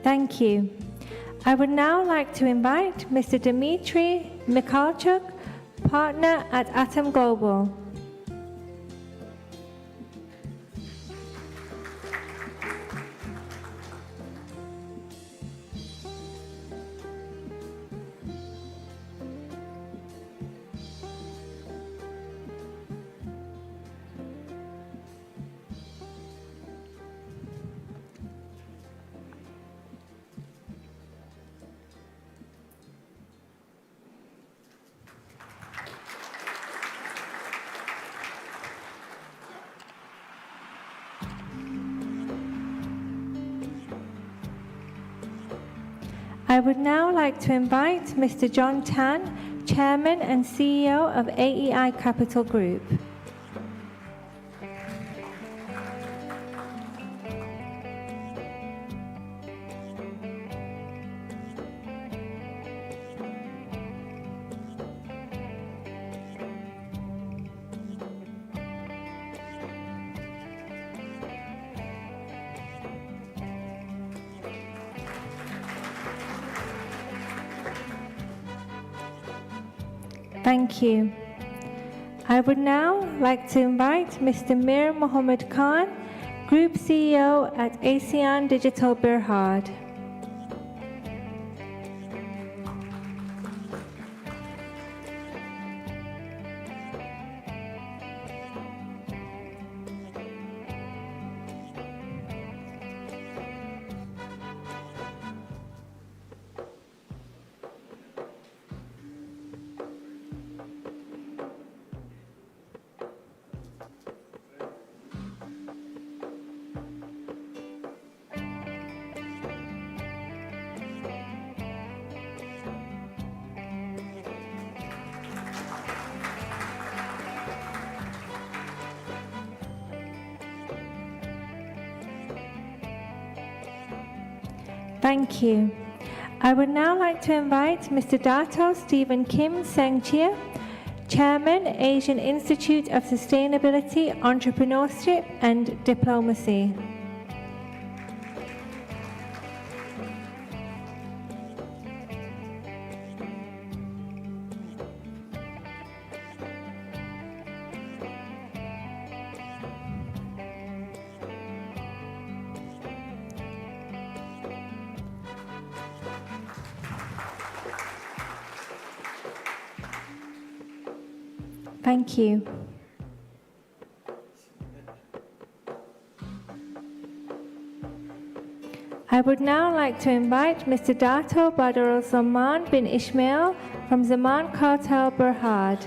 Speaker 3: Thank you. I would now like to invite Mr. Dmitry Mikhalchuk, partner at Atom Global. I would now like to invite Mr. John Tan, Chairman and CEO of AEI Capital Group. Thank you. I would now like to invite Mr. Mir Mohammed Khan, Group CEO at ASEAN Digital Berhad. Thank you. I would now like to invite Mr. Dato Stephen Kim Seng Chia, Chairman, Asian Institute of Sustainability, Entrepreneurship and Diplomacy. Thank you. I would now like to invite Mr. Dato Badr Zaman bin Ismail from Zaman Cartel Berhad.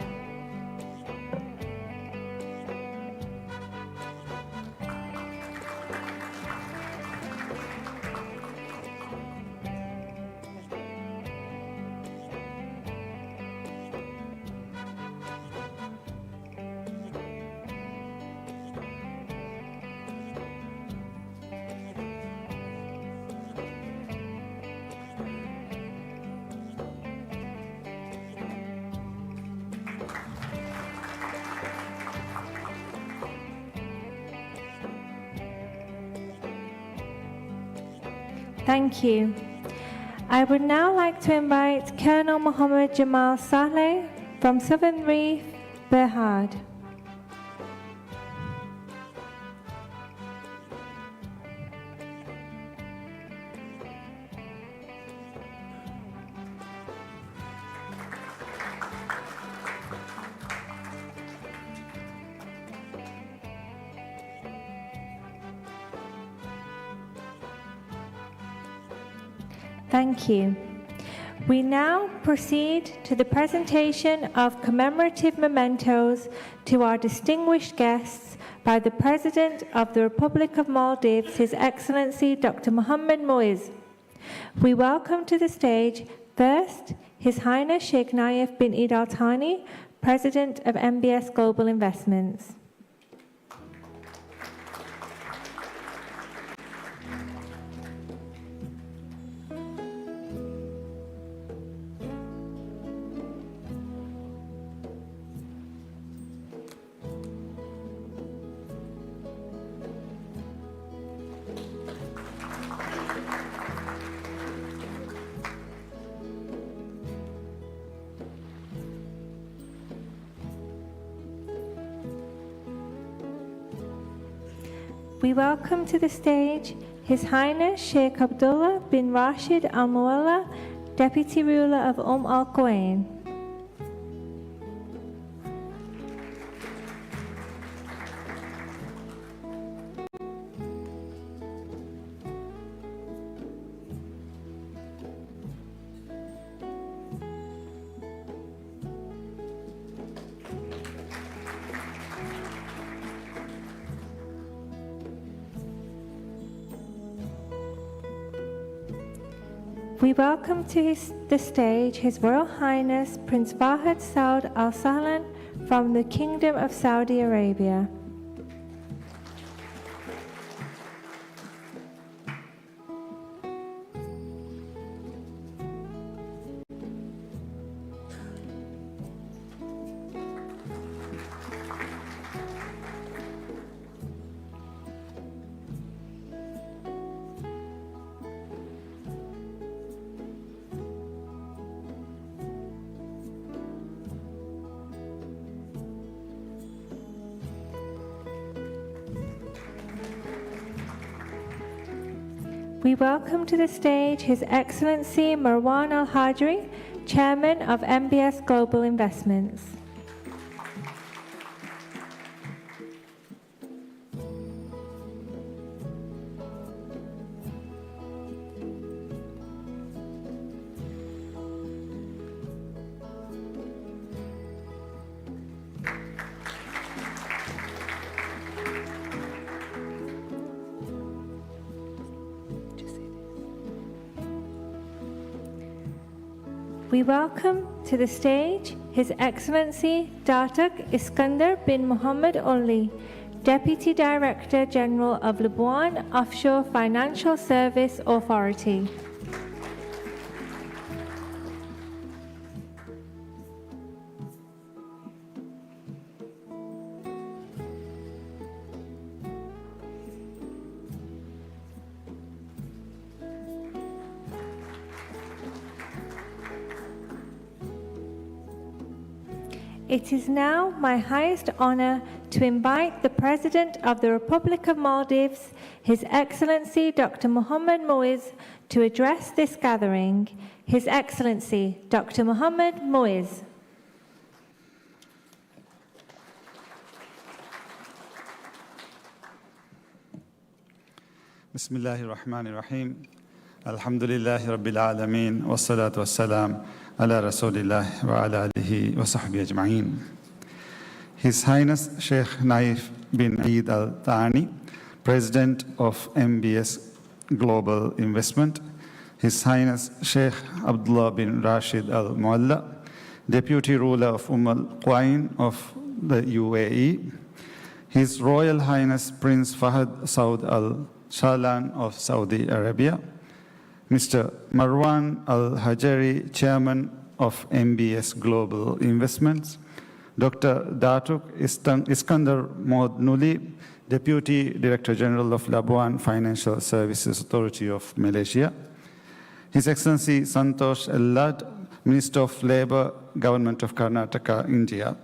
Speaker 3: Thank you. I would now like to invite Colonel Mohammed Jamal Saleh from Southern Reef, Berhad. Thank you. We now proceed to the presentation of commemorative mementos to our distinguished guests by the President of the Republic of Maldives, His Excellency Dr. Mohammed Moiz. We welcome to the stage first His Highness Sheikh Naif bin Eid Al Thani, President of MBS Global Investments. We welcome to the stage His Highness Sheikh Abdullah bin Rashid Al Mualla, Deputy Ruler of Al Quwain. We welcome to the stage His Royal Highness Prince Fahd Saud Al Sahlan from the Kingdom of Saudi Arabia. We welcome to the stage His Excellency Marwan Al Hajri, Chairman of MBS Global Investments. We welcome to the stage His Excellency Datuk Iskandar bin Muhammad Oli, Deputy Director General of Labuan Offshore Financial Service Authority. It is now my highest honor to invite the President of the Republic of Maldives, His Excellency Dr. Mohammed Moiz, to address this gathering. His Excellency Dr. Mohammed Moiz.
Speaker 9: Bismillahirrahmanirrahim. Alhamdulillahi Rabbil Alameen. Wassalatu wassalam ala Rasulillah wa ala alihi wa sahbihi ajma'in. His Highness Sheikh Naif bin Eid Al Thani, President of MBS Global Investment. His Highness Sheikh Abdullah bin Rashid Al Mualla, Deputy Ruler of Al Quwain of the UAE. His Royal Highness Prince Fahd Saud Al Sahlan of Saudi Arabia. Mr. Marwan Al Hajari, Chairman of MBS Global Investments. Dr. Datuk Iskandar Mod Nuli, Deputy Director General of Labuan Financial Services Authority of Malaysia, His Excellency Santosh Ellad, Minister of Labour, Government of Karnataka, India,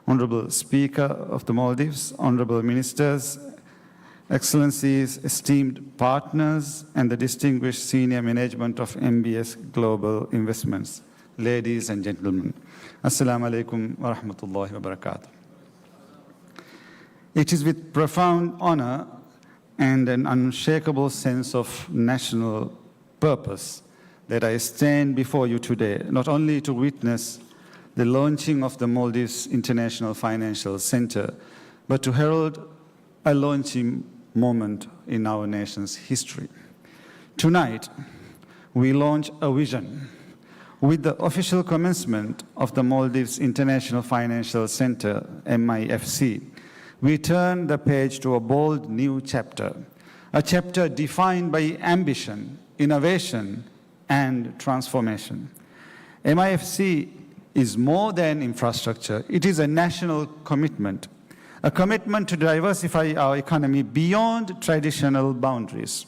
Speaker 9: Honorable Speaker of the Maldives, Honorable Ministers, Excellencies, esteemed partners, and the distinguished senior management of MBS Global Investments, ladies and gentlemen. Assalamu alaikum wa rahmatullahi wa barakatuh. It is with profound honor and an unshakable sense of national purpose that I stand before you today, not only to witness the launching of the Maldives International Financial Center, but to herald a launching moment in our nation's history. Tonight, we launch a vision. With the official commencement of the Maldives International Financial Center, MIFC, we turn the page to a bold new chapter, a chapter defined by ambition, innovation, and transformation. MIFC is more than infrastructure. It is a national commitment, a commitment to diversify our economy beyond traditional boundaries,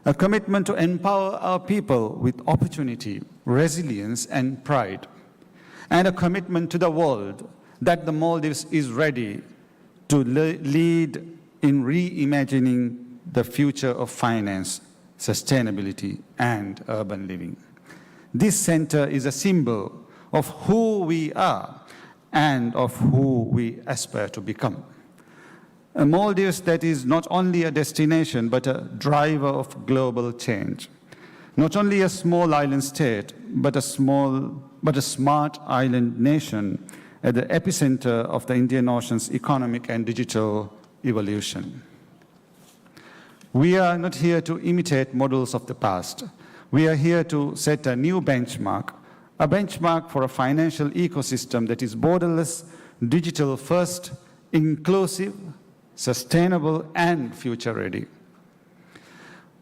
Speaker 9: a commitment to empower our people with opportunity, resilience, and pride, and a commitment to the world that the Maldives is ready to lead in reimagining the future of finance, sustainability, and urban living. This center is a symbol of who we are and of who we aspire to become. A Maldives that is not only a destination, but a driver of global change. Not only a small island state, but a smart island nation at the epicenter of the Indian Ocean's economic and digital evolution. We are not here to imitate models of the past. We are here to set a new benchmark, a benchmark for a financial ecosystem that is borderless, digital first, inclusive, sustainable, and future-ready.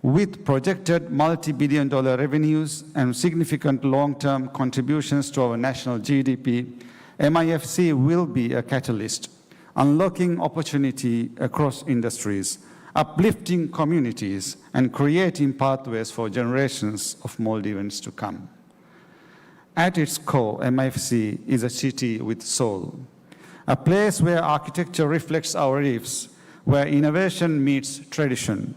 Speaker 9: With projected multi-billion-dollar revenues and significant long-term contributions to our national GDP, MIFC will be a catalyst, unlocking opportunity across industries, uplifting communities, and creating pathways for generations of Maldivians to come. At its core, MIFC is a city with soul, a place where architecture reflects our reefs, where innovation meets tradition,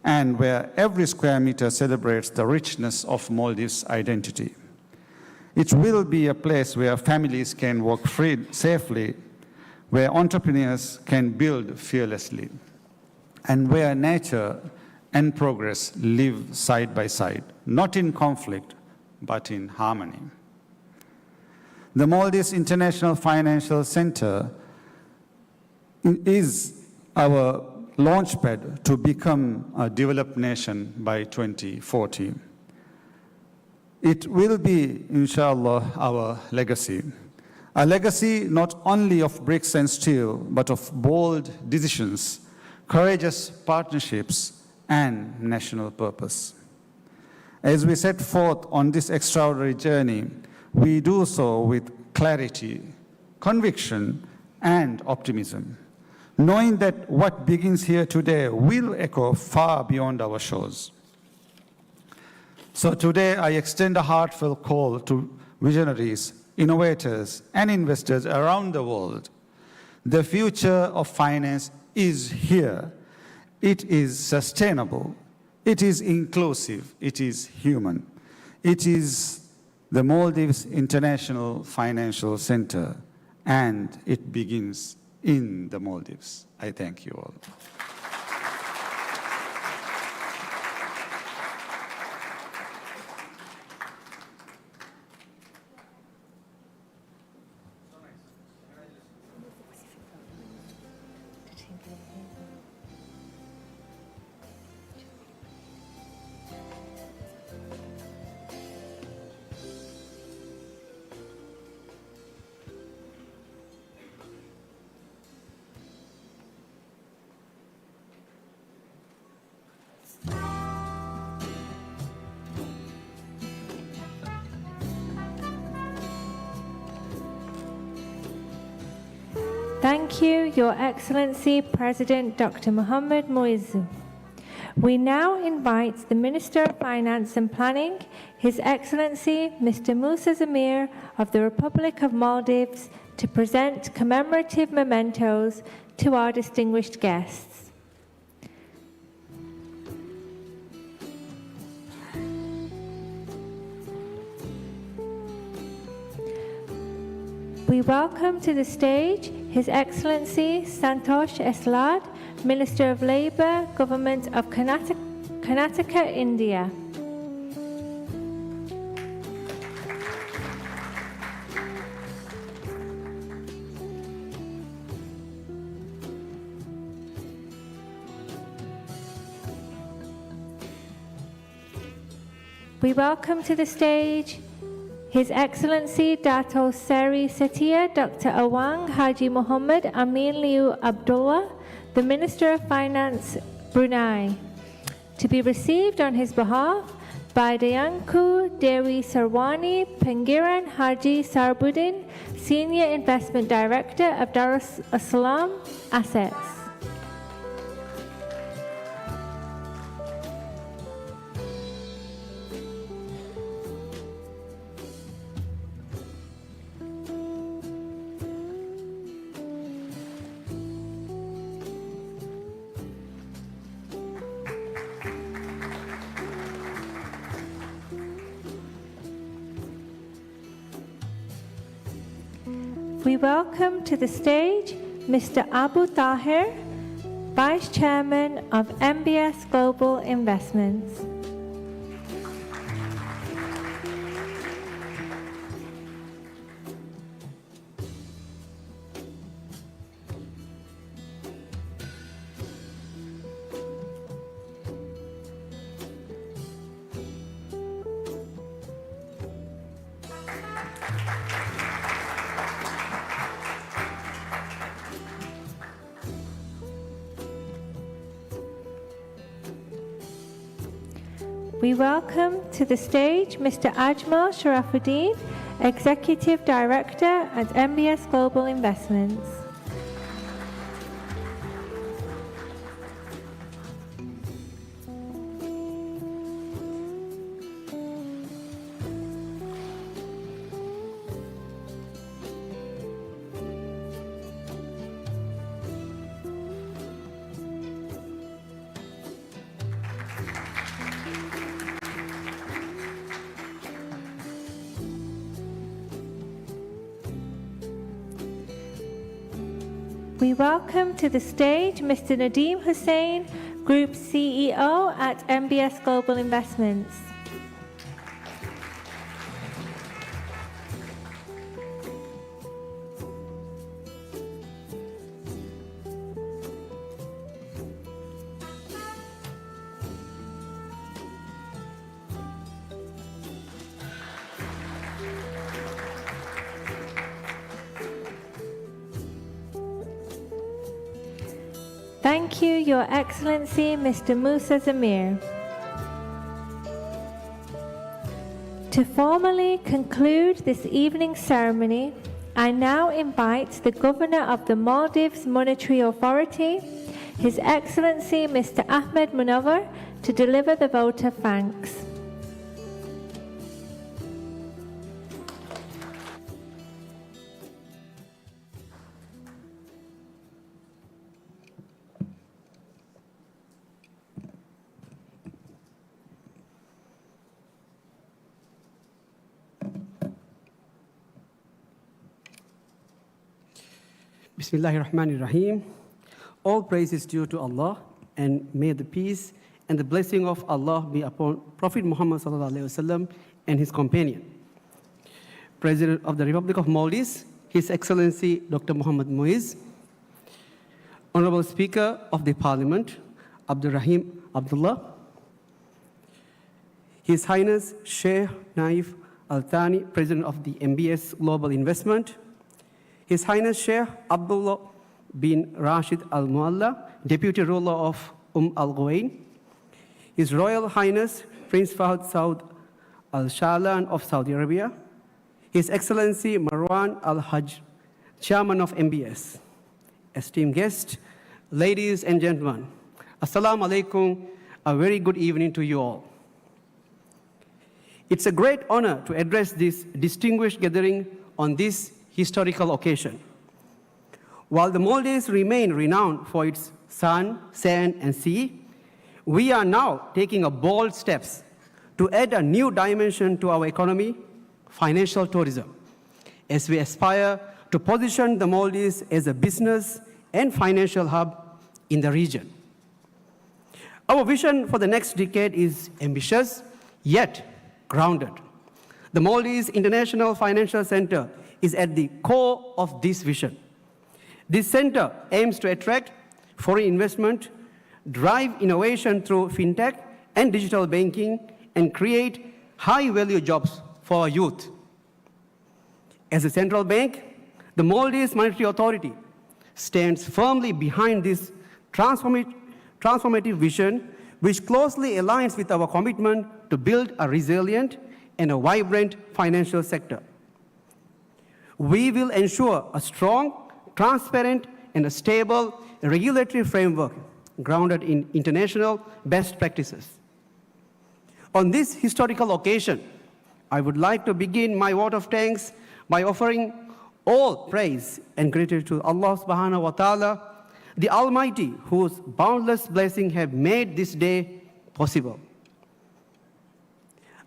Speaker 9: and where every square meter celebrates the richness of Maldives' identity. It will be a place where families can walk safely, where entrepreneurs can build fearlessly, and where nature and progress live side by side, not in conflict, but in harmony. The Maldives International Financial Center is our launchpad to become a developed nation by 2040. It will be, inshallah, our legacy. A legacy not only of bricks and steel, but of bold decisions, courageous partnerships, and national purpose. As we set forth on this extraordinary journey, we do so with clarity, conviction, and optimism, knowing that what begins here today will echo far beyond our shores. So today, I extend a heartfelt call to visionaries, innovators, and investors around the world. The future of finance is here. It is sustainable. It is inclusive. It is human. It is the Maldives International Financial Center, and it begins in the Maldives. I thank you all.
Speaker 3: Thank you, Your Excellency President Dr. Mohammed Moizu. We now invite the Minister of Finance and Planning, His Excellency Mr. Musa Zamir of the Republic of Maldives, to present commemorative mementos to our distinguished guests. We welcome to the stage His Excellency Santosh Eslad, Minister of Labour, Government of Karnataka, India. We welcome to the stage His Excellency Dato Seri Setia Dr. Awang Haji Muhammad Amin Liu Abdullah, the Minister of Finance, Brunei, to be received on his behalf by Dayanku Dewi Sarwani Pengiran Haji Sarbuddin, Senior Investment Director of Darus Salam Assets. We welcome to the stage Mr. Abu Tahir, Vice Chairman of MBS Global Investments. We welcome to the stage Mr. Ajmal Sharafuddin, Executive Director at MBS Global Investments. We welcome to the stage Mr. Nadeem Hussain, Group CEO at MBS Global Investments. Thank you, Your Excellency, Mr. Musa Zamir. To formally conclude this evening's ceremony, I now invite the Governor of the Maldives Monetary Authority, His Excellency Mr. Ahmed Munawar, to deliver the vote of thanks.
Speaker 10: Bismillahirrahmanirrahim. All praise is due to Allah, and may the peace and the blessing of Allah be upon Prophet Muhammad sallallahu alaihi wasallam and his companion. President of the Republic of Maldives, His Excellency Dr. Mohammed Moiz, Honorable Speaker of the Parliament, Abdul Rahim Abdullah, His Highness Sheikh Naif Al Thani, President of the MBS Global Investment, His Highness Sheikh Abdullah bin Rashid Al Mualla, Deputy Ruler of Al Ghuwain, His Royal Highness Prince Fahd Saud Al Shahlan of Saudi Arabia, His Excellency Marwan Al Hajj, Chairman of MBS, esteemed guests, ladies and gentlemen, Assalamu alaikum, a very good evening to you all. It's a great honor to address this distinguished gathering on this historical occasion. While the Maldives remain renowned for its sun, sand, and sea, we are now taking a bold steps to add a new dimension to our economy, financial tourism, as we aspire to position the Maldives as a business and financial hub in the region. Our vision for the next decade is ambitious, yet grounded. The Maldives International Financial Center is at the core of this vision. This center aims to attract foreign investment, drive innovation through fintech and digital banking, and create high-value jobs for our youth. As a central bank, the Maldives Monetary Authority stands firmly behind this transformative vision, which closely aligns with our commitment to build a resilient and a vibrant financial sector. We will ensure a strong, transparent, and a stable regulatory framework grounded in international best practices. On this historical occasion, I would like to begin my vote of thanks by offering all praise and gratitude to Allah subhanahu wa ta'ala, the Almighty, whose boundless blessing have made this day possible.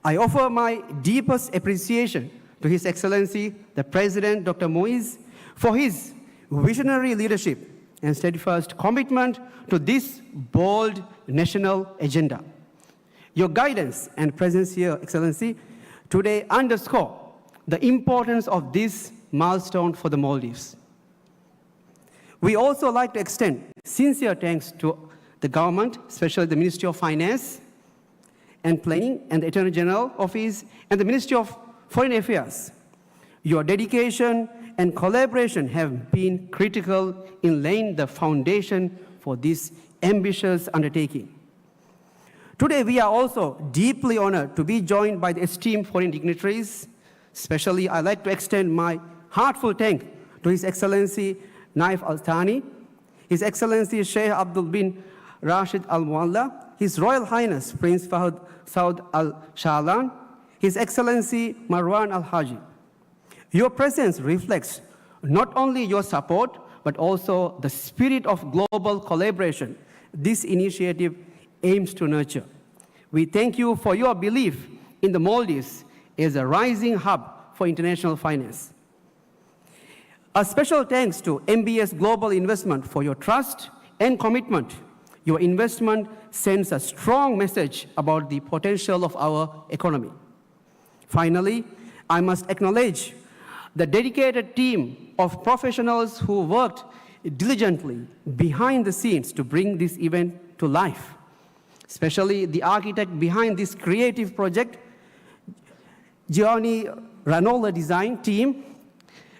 Speaker 10: I offer my deepest appreciation to His Excellency, the President, Dr. Moise, for his visionary leadership and steadfast commitment to this bold national agenda. Your guidance and presence here, Excellency, today underscore the importance of this milestone for the Maldives. We also like to extend sincere thanks to the government, especially the Ministry of Finance and Planning and the Attorney General Office and the Ministry of Foreign Affairs. Your dedication and collaboration have been critical in laying the foundation for this ambitious undertaking. Today, we are also deeply honored to be joined by the esteemed foreign dignitaries. Especially, I'd like to extend my heartfelt thanks to His Excellency Naif Al Thani, His Excellency Sheikh Abdul bin Rashid Al Mualla, His Royal Highness Prince Fahd Saud Al Shahlan, His Excellency Marwan Al Haji. Your presence reflects not only your support, but also the spirit of global collaboration this initiative aims to nurture. We thank you for your belief in the Maldives as a rising hub for international finance. A special thanks to MBS Global Investment for your trust and commitment. Your investment sends a strong message about the potential of our economy. Finally, I must acknowledge the dedicated team of professionals who worked diligently behind the scenes to bring this event to life, especially the architect behind this creative project, Gianni Ranola design team.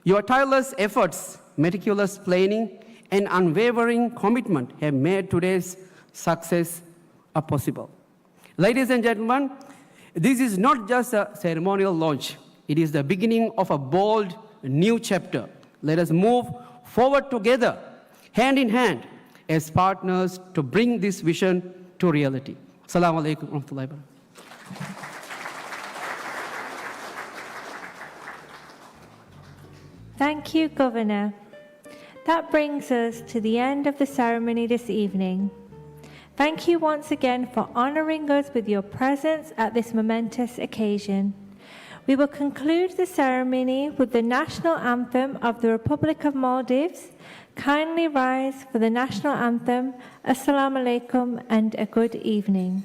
Speaker 10: Your tireless efforts, meticulous planning, and unwavering commitment have made today's success possible. Ladies and gentlemen, this is not just a ceremonial launch. It is the beginning of a bold new chapter. Let us move forward together, hand in hand, as partners to bring this vision to reality. Assalamu alaikum wa rahmatullahi wa barakatuh.
Speaker 3: Thank you, Governor. That brings us to the end of the ceremony this evening. Thank you once again for honoring us with your presence at this momentous occasion. We will conclude the ceremony with the national anthem of the Republic of Maldives. Kindly rise for the national anthem. Assalamu alaikum and a good evening.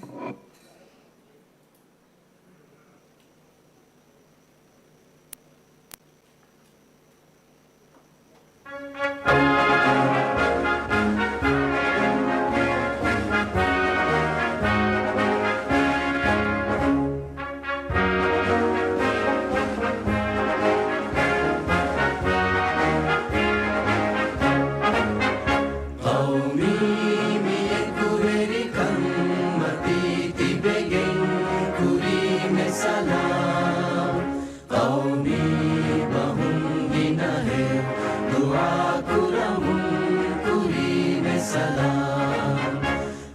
Speaker 11: سلام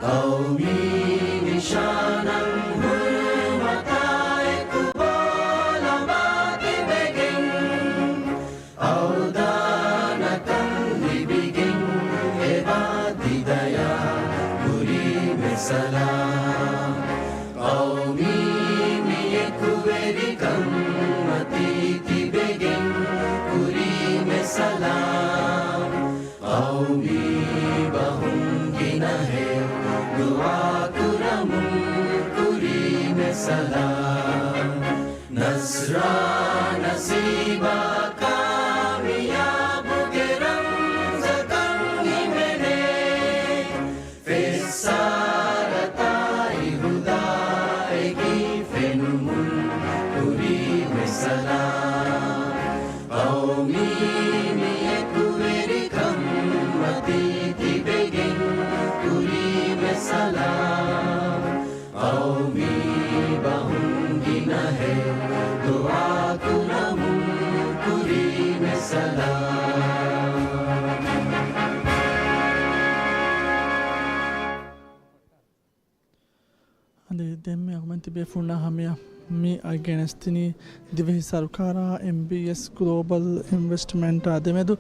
Speaker 11: قومی نشانم حرمتای قبال آماده بگین او دانکن بگین عبادی دیا بریم سلام قومی میکوبری کمتی بگین بریم سلام قومی bahungina hai dua kuramun kurim salam nasra nasiba kamiyab geram zakan himene fesaratai hudai ki fenumun kurim salam qaumi miyekuveri kammati सलाम कौमी bahungina hai dua kuramun kurim salam
Speaker 1: ade demme argumenti be funna hamia mi againstini divehi sarkara MBS global investment ademedu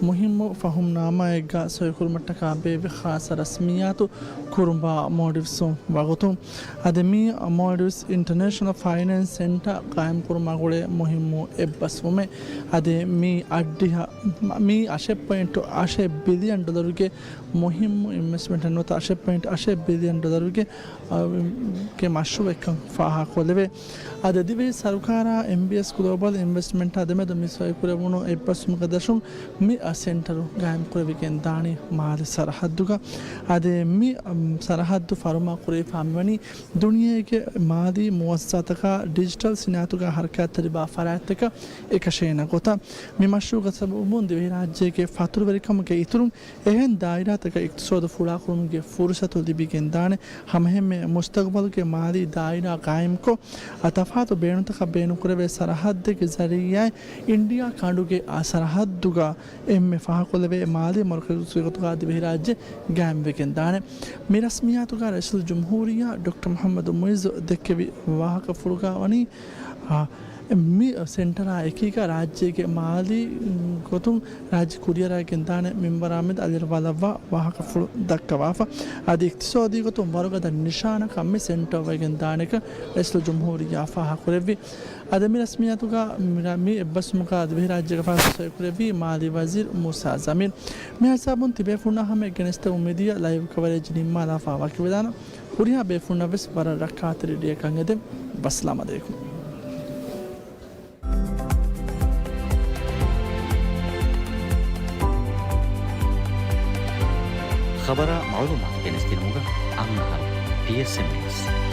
Speaker 1: muhimmu fahum nama egga soykurmattaka bebe khasa rasmiyatu kurumba Maldives wagutum ademi Maldives International Finance Center qaim kurma gole muhimmu ebbasume ade mi addiha mi 8.8 billion dollar ge muhimmu investment annota 8.8 billion dollar ge mashru ekkan faha koleve ade dive sarkara MBS global investment ademedu mi soykurabunu ebbasum gadashum mi centre ಗಾಯಂ ಕುರವಿಕೆನ್ ದಾಣಿ ಮಾಲಿ ಸರಹದ್ದುಗ ಅದೇ ಮಿ ಸರಹದ್ದು ಫರ್ಮಾ ಕುರಿ ಫಾಮಿವನಿ ದುನಿಯೆಗೆ ಮಾದಿ ಮುವಸ್ಸಾತಕ digital ಸಿನಾತುಗ ಹರಕತ್ ತರಿಬಾ ಫರಾತಕ ಏಕಶೇನ ಗೊತ ಮಿ ಮಶ್ರೂಗ ಸಬುನ್ ದಿವಿ ರಾಜ್ಯಕ್ಕೆ ಫಾತುರು ವರಿಕಮಗೆ ಇತುರು ಎಹೆನ್ ದಾಯಿರಾತಕ ಇಕ್ತಿಸೋದ ಫುಳಾ ಕುರುಮ್ಗೆ ಫುರ್ಸತು ದಿಬಿಗೆನ್ ದಾಣೆ ಹಮಹೆಮ್ಮೆ ಮುಸ್ತಕ್ಬಲ್ಗೆ ಮಾದಿ ದಾಯಿರಾ ಗಾಯಂ ಕೊ ಅತಫಾತು ಬೇಣುತಕ ಬೇಣು ಕುರವೆ ಸರಹದ್ದಿಗೆ ಜರಿಯಾ ಇಂಡಿಯಾ ಕಾಂಡುಗೆ ಆ ಸರಹದ್ದುಗ ಎಮ್ಮೆ ಫಾಹಕೊಲವೆ ಮಾಲಿ ಮರ್ಕಜುಗತುಗ ದಿವಿ ರಾಜ್ಯ ಗಾಯಂ ವೆಕೆನ್ ದಾಣೆ ಮಿ ರಸ್ಮಿಯಾತುಗ ರಸೂಲ್ ಜುಮ್ಹೂರಿಯಾ ಡಾಕ್ಟರ್ ಮೊಹಮ್ಮದ್ ಮುಯಿಜ್ ದೆಕ್ಕೆವಿ ವಾಹಕ ಫುಳುಗಾವನಿ ಮಿ ಸೆಂಟರ ಏಕೀಗ ರಾಜ್ಯಕ್ಕೆ ಮಾಲಿ ಗೊತ್ತು ರಾಜ್ಯ ಕುರಿಯರಾಗಿನ ದಾಣೆ ಮೆಂಬರ್ ಆಮೇದ್ ಅಲಿರ್ವಾಲವ್ವ ವಾಹಕ ಫುಳು ದಕ್ಕವಾಫ ಅದು ಇಕ್ತಿಸೋದಿ ಗೊತ್ತು ವರ್ಗದ ನಿಶಾನ ಕಮ್ಮಿ ಸೆಂಟರ್ ವಾಗಿನ ದಾಣೆಕ ರಸೂಲ್ ಜುಮ್ಹೂರಿಯಾ ಫಾಹಕೊಲೆವಿ ಅದಮಿ ರಸ್ಮಿಯಾತುಗ ಮಿ ಎಬ್ಬಸ್ಮುಗ ದಿವಿ ರಾಜ್ಯಕ್ಕೆ ಫಾಹಕೊಲೆವಿ ಮಾಲಿ ವಜೀರ್ ಮೂಸಾ ಜಮೀರ್ ಮಿ ಹಸಾಬುನ್ ತಿಬೆ ಫುಣ್ಣ ಹಮೆ ಗೆನೆಸ್ತ ಉಮೇದಿಯ ಲೈವ್ ಕವರೇಜ್ ನಿಮ್ಮಾ ಲಾಫಾ ವಾಕಿವಿದಾನ ಹುರಿಯಾ ಬೇಫುಣ್ಣ ವೆಸ್ ಬರ ರಕ್ಕಾತಿರಿ ಡಿಯಕಂಗೆದೆ ಬಸ್ಲಾಮ ಅಲೈಕುಂ
Speaker 12: خبر معلومات كنستين موجة عن PSMS